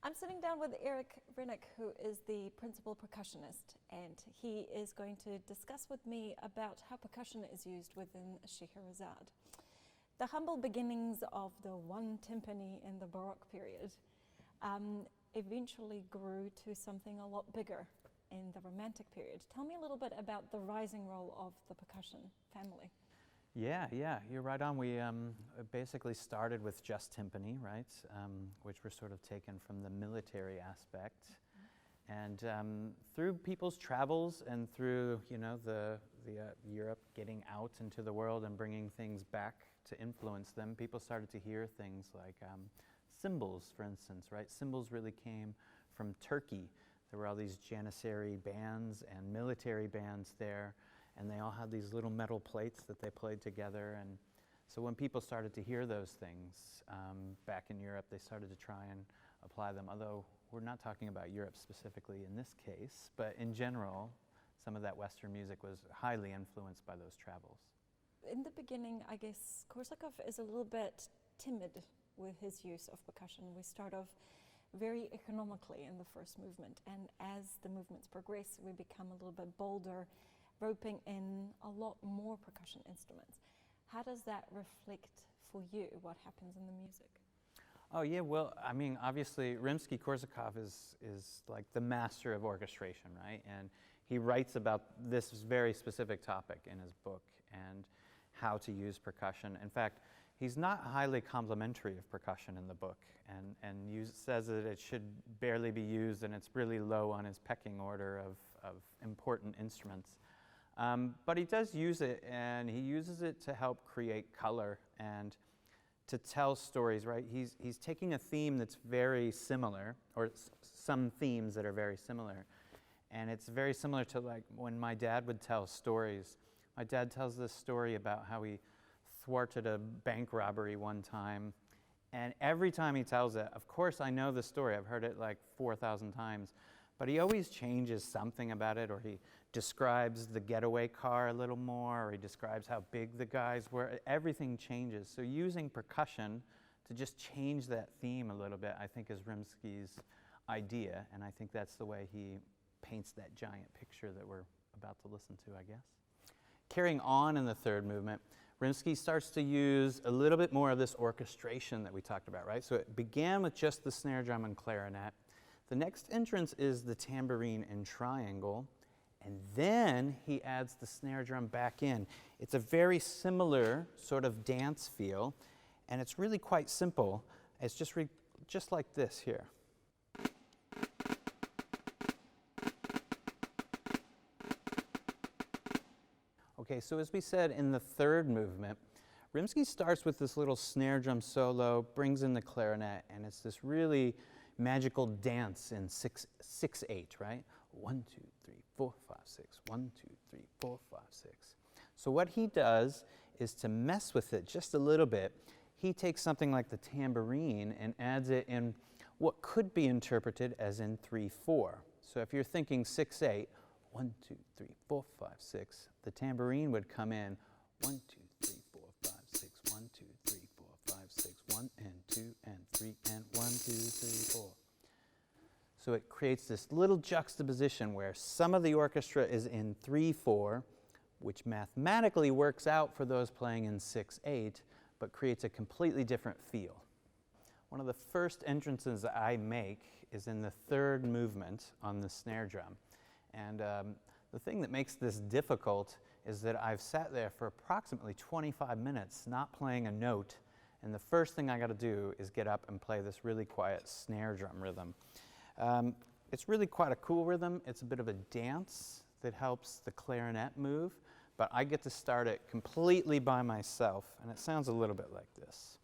I'm sitting down with Eric Rennick, who is the principal percussionist, and he is going to discuss with me about how percussion is used within Scheherazade. The humble beginnings of the one timpani in the Baroque period eventually grew to something a lot bigger in the Romantic period. Tell me a little bit about the rising role of the percussion family. Yeah, you're right on. We basically started with just timpani, right, which were sort of taken from the military aspect. And through people's travels and through, the Europe getting out into the world and bringing things back to influence them, people started to hear things like cymbals, for instance, right? Cymbals really came from Turkey. There were all these Janissary bands and military bands there, and they all had these little metal plates that they played together. And so when people started to hear those things back in Europe, they started to try and apply them, although we're not talking about Europe specifically in this case, but in general, some of that Western music was highly influenced by those travels. In the beginning, I guess Korsakov is a little bit timid with his use of percussion. We start off very economically in the first movement, and as the movements progress, we become a little bit bolder, roping in a lot more percussion instruments. How does that reflect for you what happens in the music? Oh yeah, well, I mean, obviously Rimsky-Korsakov is like the master of orchestration, right? And he writes about this very specific topic in his book and how to use percussion. In fact, he's not highly complimentary of percussion in the book, and says that it should barely be used, and it's really low on his pecking order of important instruments. But he does use it, and he uses it to help create color and to tell stories, right? He's taking a theme that's very similar, or some themes that are very similar, and it's very similar to like when my dad would tell stories. My dad tells this story about how he thwarted a bank robbery one time, and every time he tells it, of course I know the story, I've heard it like 4,000 times, but he always changes something about it, or he describes the getaway car a little more, or he describes how big the guys were. Everything changes. So using percussion to just change that theme a little bit, I think, is Rimsky's idea, and I think that's the way he paints that giant picture that we're about to listen to, I guess. Carrying on in the third movement, Rimsky starts to use a little bit more of this orchestration that we talked about, right? So it began with just the snare drum and clarinet. The next entrance is the tambourine and triangle, and then he adds the snare drum back in. It's a very similar sort of dance feel, and it's really quite simple. It's just like this here. Okay, so as we said in the third movement, Rimsky starts with this little snare drum solo, brings in the clarinet, and it's this really magical dance in 6/8, right? 1, 2, 3, 4, 5, 6. 1, 2, 3, 4, 5, 6. So what he does is to mess with it just a little bit. He takes something like the tambourine and adds it in what could be interpreted as in 3/4. So if you're thinking 6/8, 1, 2, 3, 4, 5, 6. The tambourine would come in 1, 2, 3, 4, 5, 6. 1, 2, 3, 4, 5, 6. 1 and 2 and 3 and 1, 2, 3, 4. So it creates this little juxtaposition where some of the orchestra is in 3/4, which mathematically works out for those playing in 6/8, but creates a completely different feel. One of the first entrances that I make is in the third movement on the snare drum. And the thing that makes this difficult is that I've sat there for approximately 25 minutes not playing a note, and the first thing I got to do is get up and play this really quiet snare drum rhythm. It's really quite a cool rhythm. It's a bit of a dance that helps the clarinet move, but I get to start it completely by myself, and it sounds a little bit like this.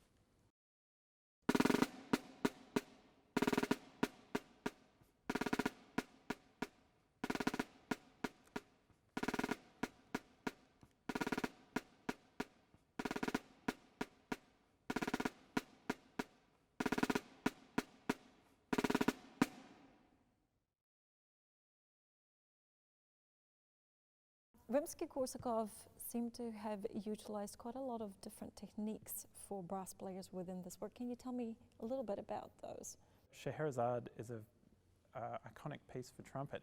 Rimsky-Korsakov seemed to have utilized quite a lot of different techniques for brass players within this work. Can you tell me a little bit about those? Scheherazade is a iconic piece for trumpet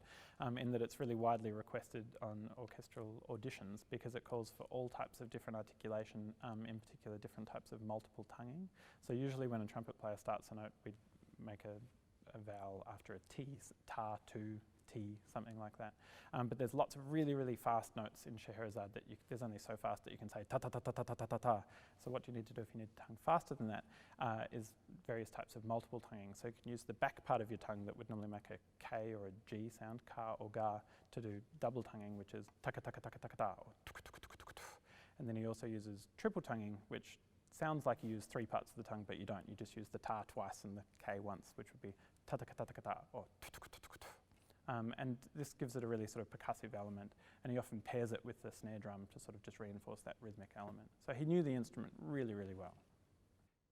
in that it's really widely requested on orchestral auditions because it calls for all types of different articulation, in particular different types of multiple tonguing. So usually when a trumpet player starts a note, we make a vowel after a T, ta, tu, T, something like that. But there's lots of really, really fast notes in Scheherazade that there's only so fast that you can say ta ta ta ta ta ta ta ta ta. So what you need to do if you need to tongue faster than that is various types of multiple tonguing. So you can use the back part of your tongue that would normally make a K or a G sound, ka or ga, to do double tonguing, which is taka taka taka taka ta, or tuk tuk tuk tuk tuk. And then he also uses triple tonguing, which sounds like you use three parts of the tongue, but you don't. You just use the ta twice and the K once, which would be ta ta ta ta ta or tuk tuk tuk tuk tuk. And this gives it a really sort of percussive element, and he often pairs it with the snare drum to sort of just reinforce that rhythmic element. So he knew the instrument really, really well.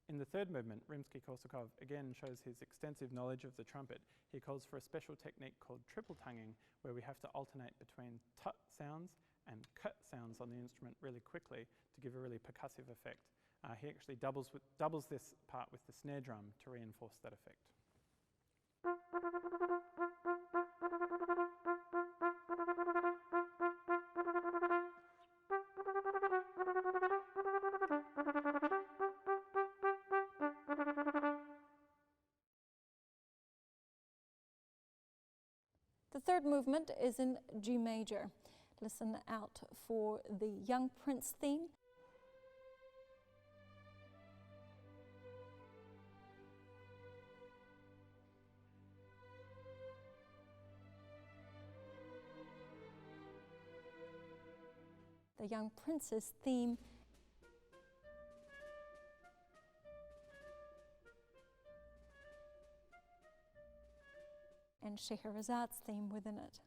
In the third movement, Rimsky-Korsakov again shows his extensive knowledge of the trumpet. He calls for a special technique called triple tonguing, where we have to alternate between t sounds and k sounds on the instrument really quickly to give a really percussive effect. He actually doubles this part with the snare drum to reinforce that effect. The third movement is in G major. Listen out for the Young Prince theme. The Young Prince's theme and Scheherazade's theme within it.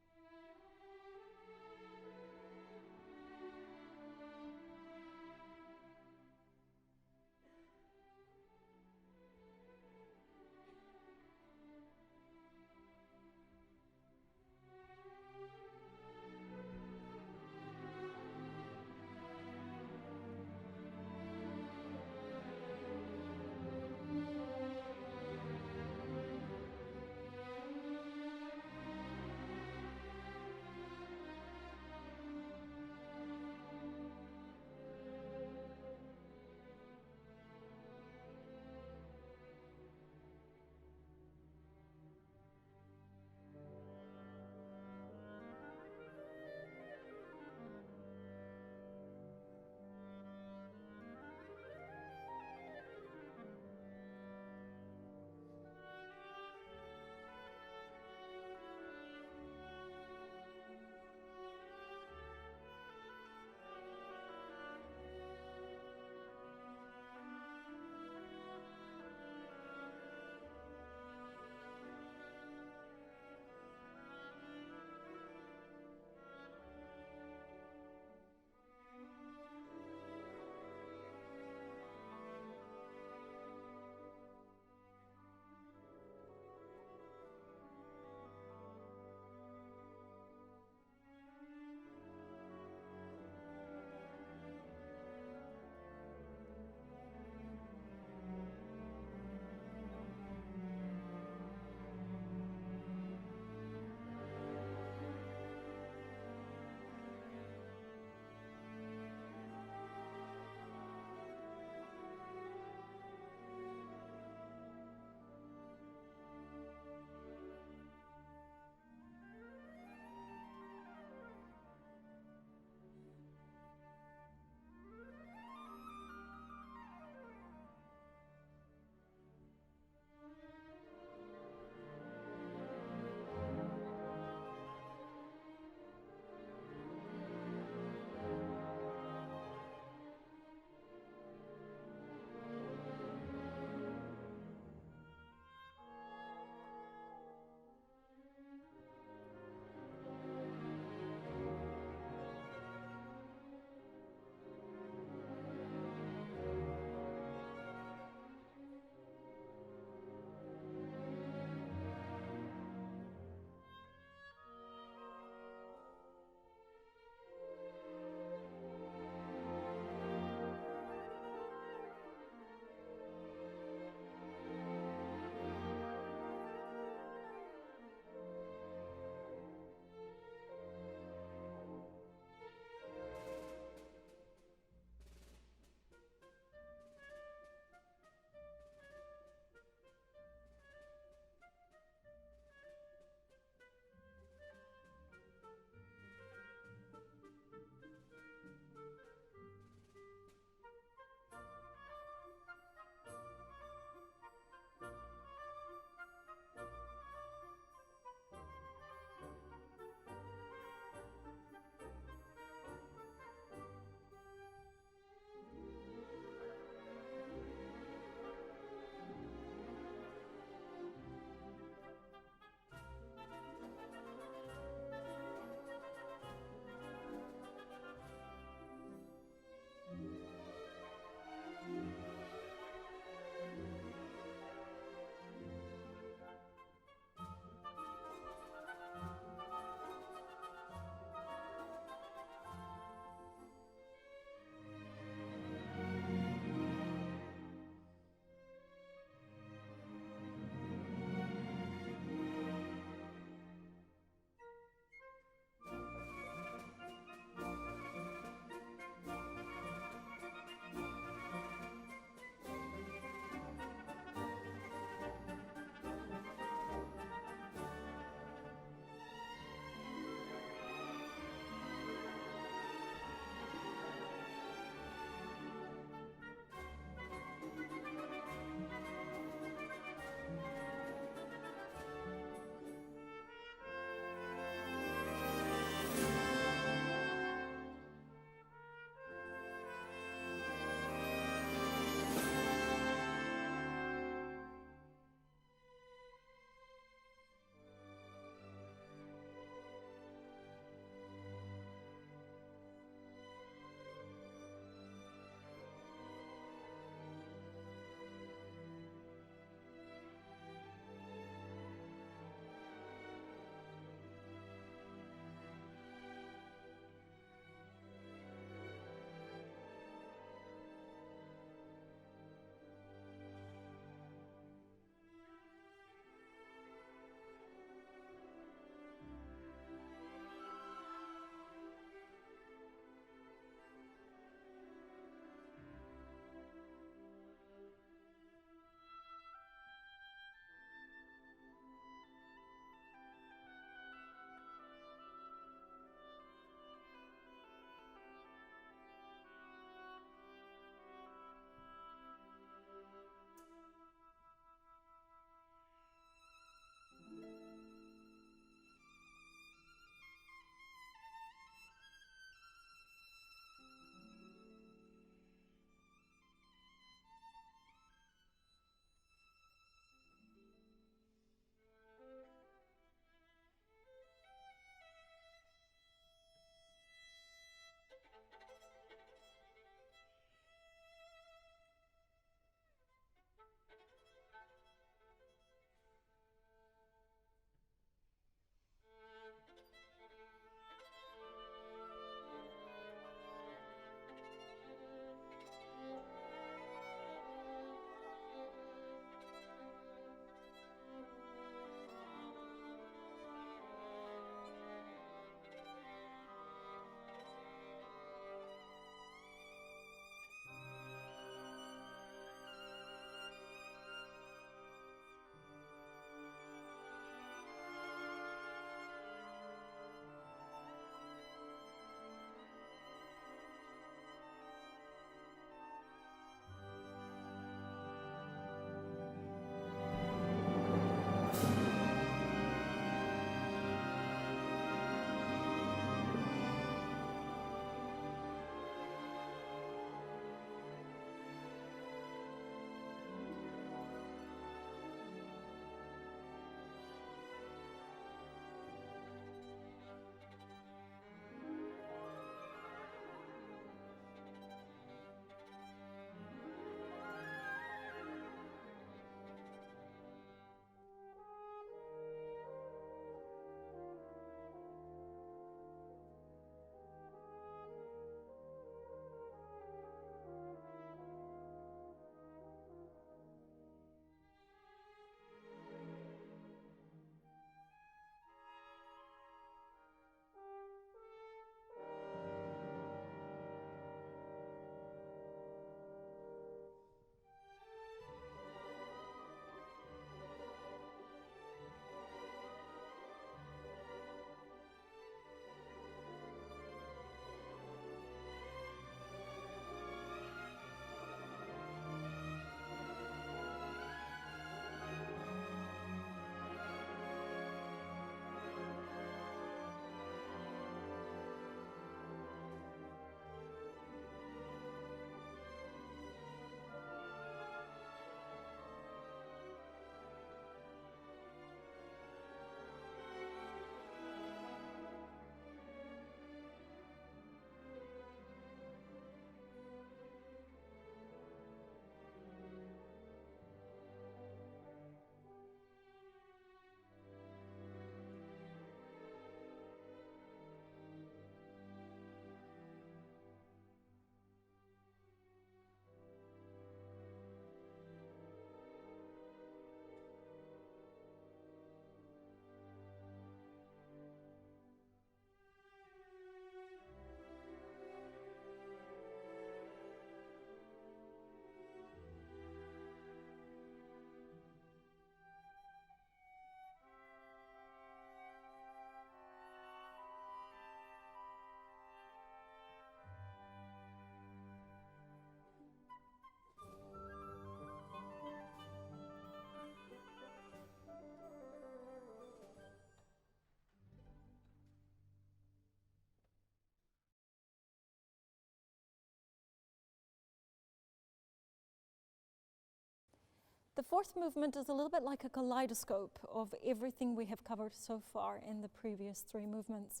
The fourth movement is a little bit like a kaleidoscope of everything we have covered so far in the previous three movements,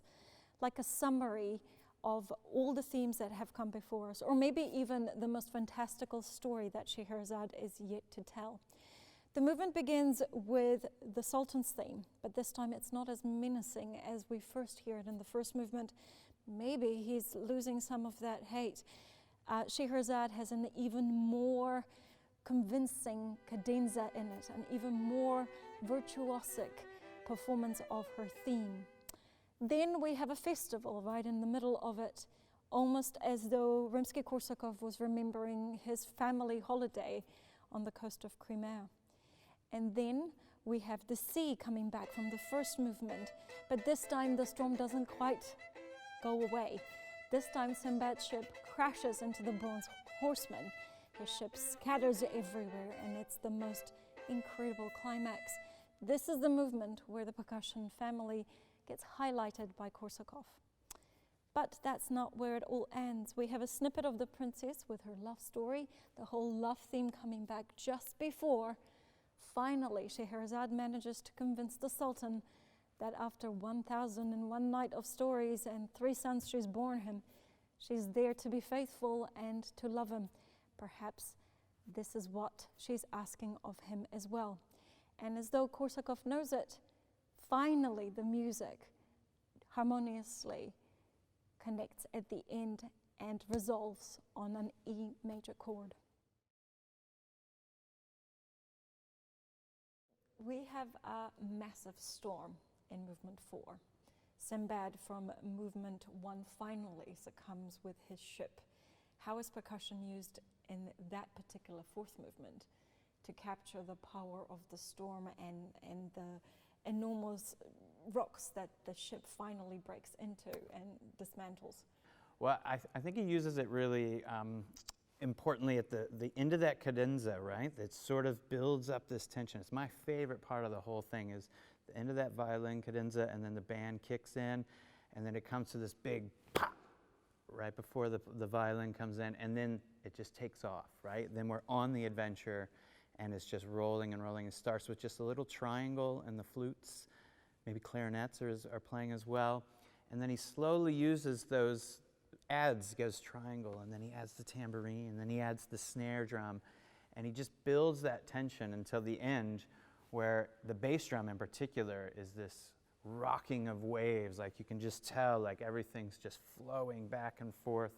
like a summary of all the themes that have come before us, or maybe even the most fantastical story that Scheherazade is yet to tell. The movement begins with the Sultan's theme, but this time it's not as menacing as we first hear it in the first movement. Maybe he's losing some of that hate. Scheherazade has an even more convincing cadenza in it, an even more virtuosic performance of her theme. Then we have a festival right in the middle of it, almost as though Rimsky-Korsakov was remembering his family holiday on the coast of Crimea. And then we have the sea coming back from the first movement, but this time the storm doesn't quite go away. This time Sinbad's ship crashes into the bronze horseman. His ship scatters everywhere, and it's the most incredible climax. This is the movement where the percussion family gets highlighted by Korsakov. But that's not where it all ends. We have a snippet of the princess with her love story, the whole love theme coming back just before. Finally, Scheherazade manages to convince the Sultan that after 1,001 night of stories and 3 sons she's borne him, she's there to be faithful and to love him. Perhaps this is what she's asking of him as well. And as though Korsakov knows it, finally the music harmoniously connects at the end and resolves on an E major chord. We have a massive storm in movement 4. Sinbad from movement 1 finally succumbs with his ship. How is percussion used in that particular fourth movement to capture the power of the storm and the enormous rocks that the ship finally breaks into and dismantles? Well, I think he uses it really importantly at the end of that cadenza, right? That sort of builds up this tension. It's my favorite part of the whole thing is the end of that violin cadenza, and then the band kicks in, and then it comes to this big pop right before the violin comes in, and then it just takes off, right? Then we're on the adventure, and it's just rolling and rolling. It starts with just a little triangle and the flutes, maybe clarinets are playing as well, and then he slowly uses those goes triangle, and then he adds the tambourine, and then he adds the snare drum, and he just builds that tension until the end, where the bass drum in particular is this rocking of waves. Like you can just tell, like everything's just flowing back and forth,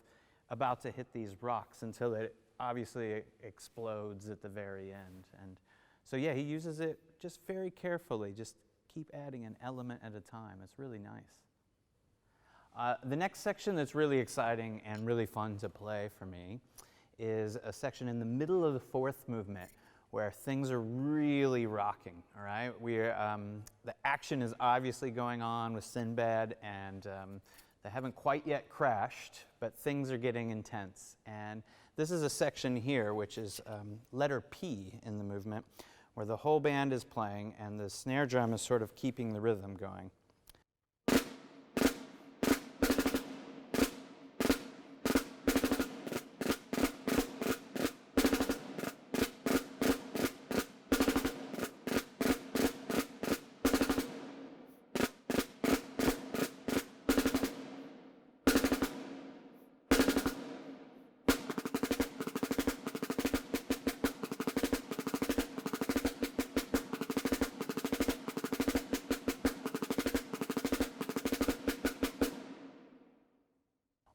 about to hit these rocks until it obviously explodes at the very end. And so yeah, he uses it just very carefully, just keep adding an element at a time. It's really nice. The next section that's really exciting and really fun to play for me is a section in the middle of the fourth movement where things are really rocking, all right? The action is obviously going on with Sinbad, and they haven't quite yet crashed, but things are getting intense. And this is a section here, which is letter P in the movement, where the whole band is playing and the snare drum is sort of keeping the rhythm going.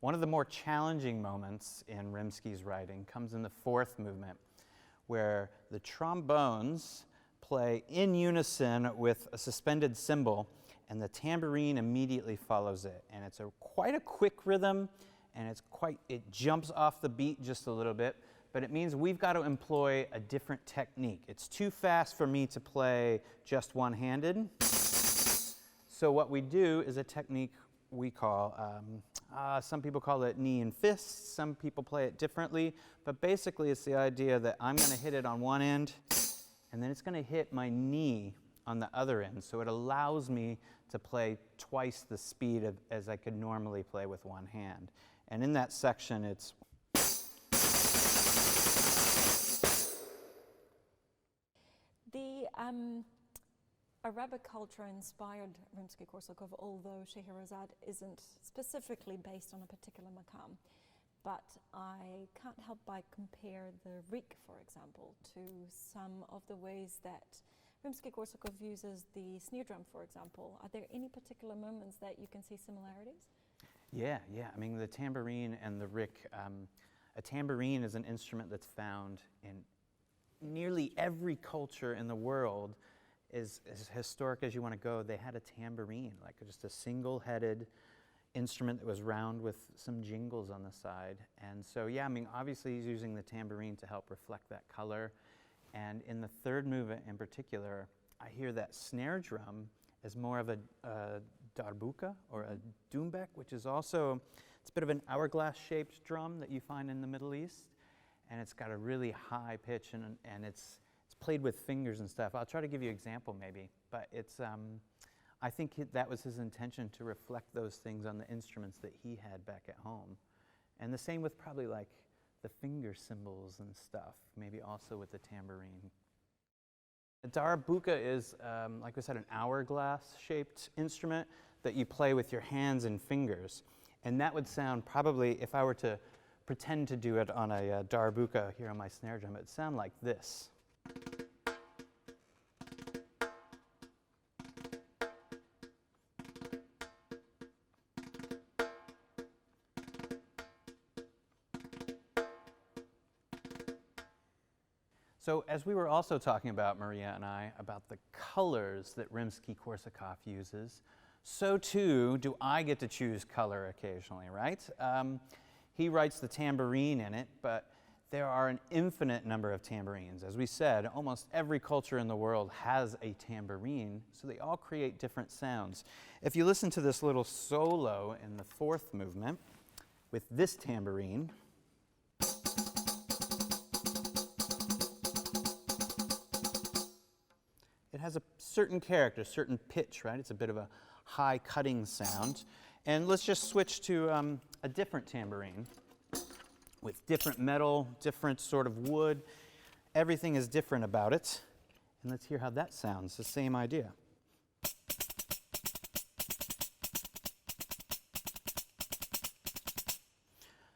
One of the more challenging moments in Rimsky's writing comes in the fourth movement, where the trombones play in unison with a suspended cymbal, and the tambourine immediately follows it. And it's quite a quick rhythm, and it jumps off the beat just a little bit, but it means we've got to employ a different technique. It's too fast for me to play just one-handed. So what we do is a technique we call, some people call it knee and fist, some people play it differently, but basically it's the idea that I'm going to hit it on one end, and then it's going to hit my knee on the other end, so it allows me to play twice the speed as I could normally play with one hand. And in that section, it's... Arabic culture inspired Rimsky-Korsakov, although Scheherazade isn't specifically based on a particular maqam. But I can't help but compare the Rik, for example, to some of the ways that Rimsky-Korsakov uses the snare drum, for example. Are there any particular moments that you can see similarities? Yeah. I mean, the tambourine and the Rik, a tambourine is an instrument that's found in nearly every culture in the world. As historic as you want to go, they had a tambourine, like just a single-headed instrument that was round with some jingles on the side. And so, yeah, I mean, obviously he's using the tambourine to help reflect that color. And in the third movement in particular, I hear that snare drum as more of a darbuka or a doumbek, which is also, it's a bit of an hourglass-shaped drum that you find in the Middle East. And it's got a really high pitch, and it's played with fingers and stuff. I'll try to give you an example maybe, but it's, I think that was his intention, to reflect those things on the instruments that he had back at home. And the same with probably like the finger cymbals and stuff, maybe also with the tambourine. The darbuka is, like I said, an hourglass-shaped instrument that you play with your hands and fingers. And that would sound probably, if I were to pretend to do it on a darbuka here on my snare drum, it would sound like this. So as we were also talking about, Marija and I, about the colors that Rimsky-Korsakov uses, so too do I get to choose color occasionally, right? He writes the tambourine in it, but there are an infinite number of tambourines. As we said, almost every culture in the world has a tambourine, so they all create different sounds. If you listen to this little solo in the fourth movement with this tambourine, it has a certain character, certain pitch, right? It's a bit of a high cutting sound. And let's just switch to a different tambourine with different metal, different sort of wood. Everything is different about it. And let's hear how that sounds, the same idea.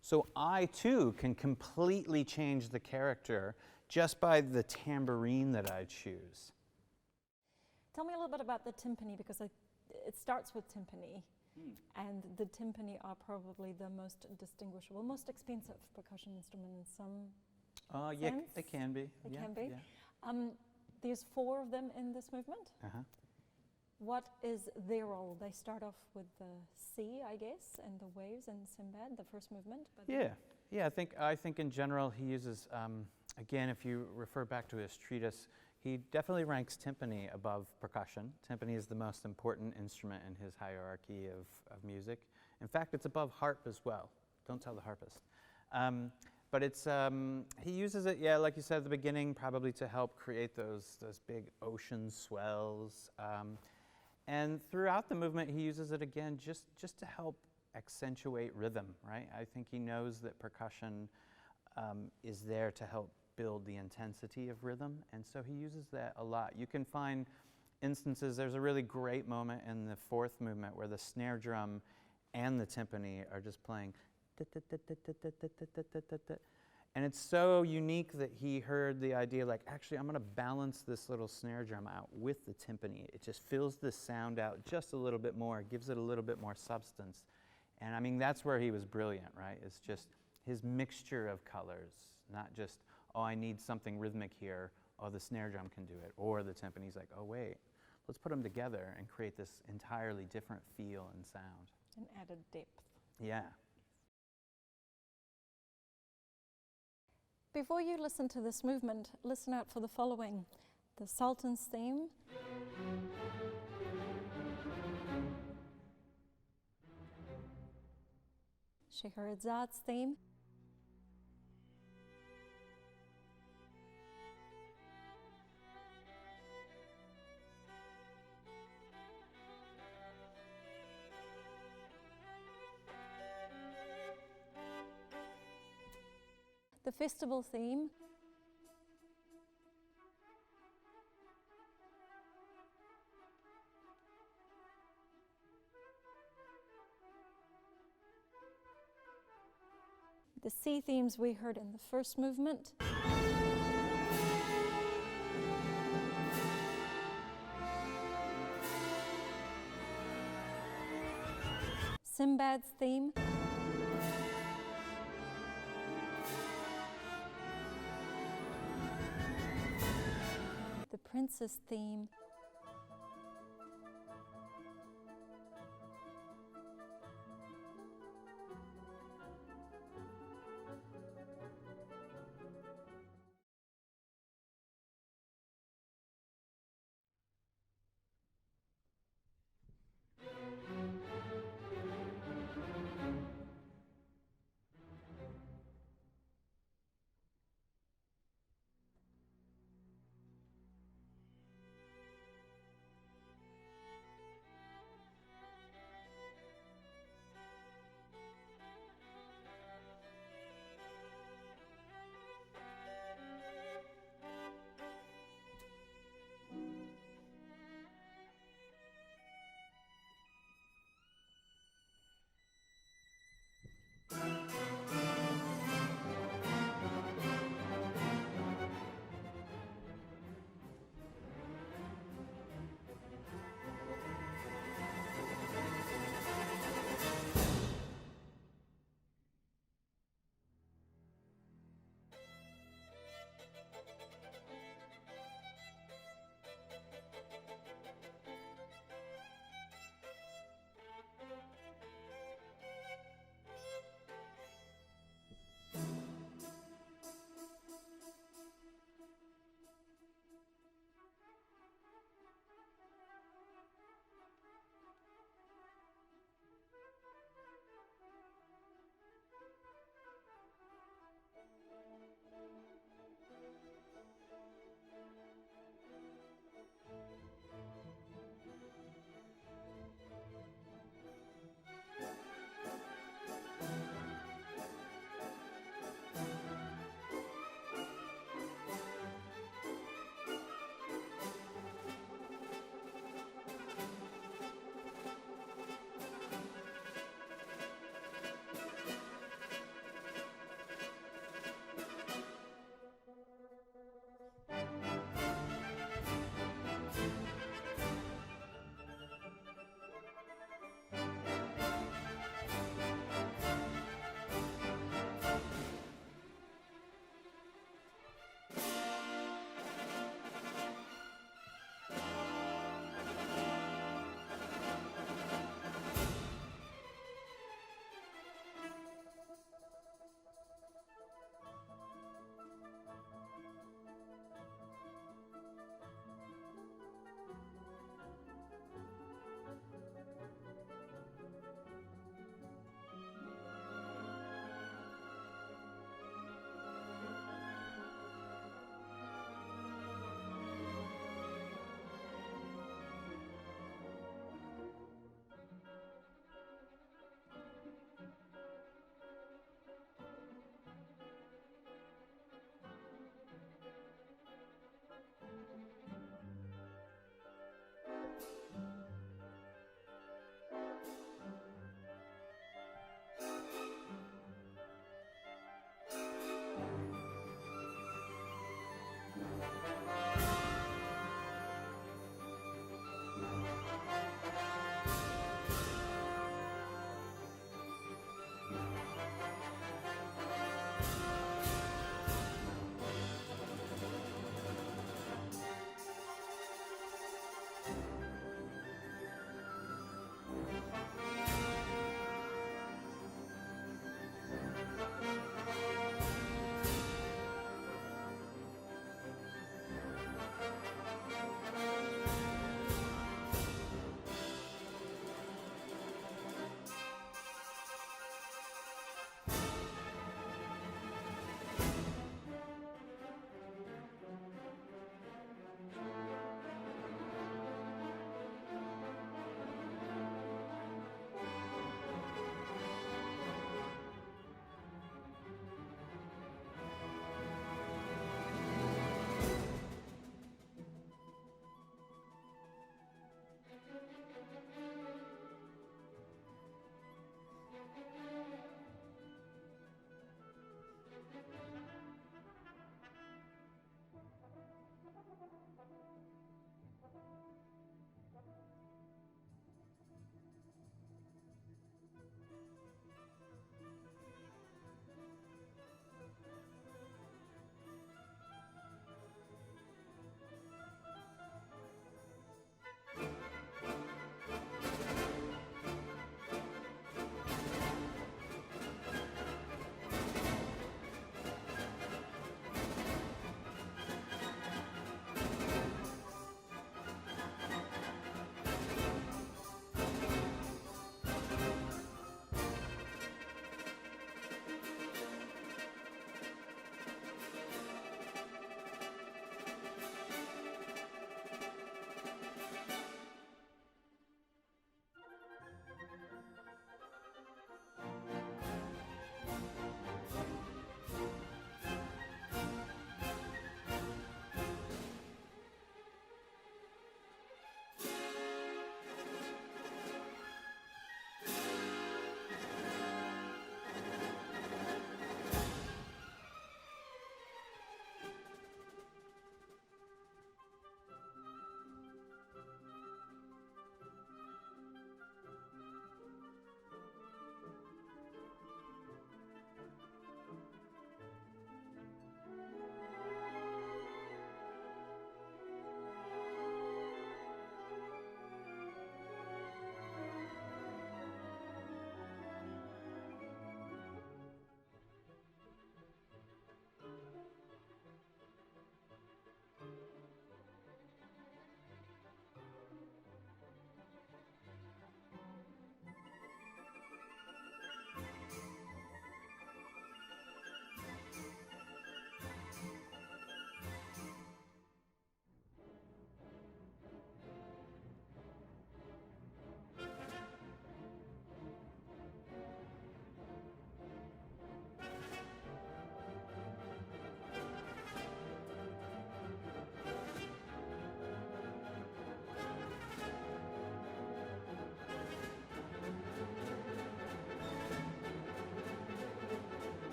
So I too can completely change the character just by the tambourine that I choose. Tell me a little bit about the timpani, because it starts with timpani, and the timpani are probably the most distinguishable, most expensive percussion instrument in some Yeah, sense. it can be. It Yeah, can be. yeah. There's 4 of them in this movement. Uh-huh. What is their role? They start off with the sea, I guess, and the waves and Sinbad, the first movement. But Yeah. I think in general he uses, again, if you refer back to his treatise, he definitely ranks timpani above percussion. Timpani is the most important instrument in his hierarchy of music. In fact, it's above harp as well. Don't tell the harpist. But it's, he uses it, yeah, like you said at the beginning, probably to help create those big ocean swells. And throughout the movement, he uses it again just to help accentuate rhythm, right? I think he knows that percussion is there to help build the intensity of rhythm, and so he uses that a lot. You can find instances, there's a really great moment in the fourth movement where the snare drum and the timpani are just playing, and it's so unique that he heard the idea, like, actually I'm going to balance this little snare drum out with the timpani. It just fills the sound out just a little bit more, gives it a little bit more substance. And I mean, that's where he was brilliant, right? It's just his mixture of colors, not just, oh, I need something rhythmic here, oh, the snare drum can do it, or the timpani's like, oh, wait, let's put them together and create this entirely different feel and sound. an added depth. Yeah. Before you listen to this movement, listen out for the following: the Sultan's theme, Scheherazade's theme, the festival theme, The sea themes we heard in the first movement. Sinbad's theme. The Prince's theme.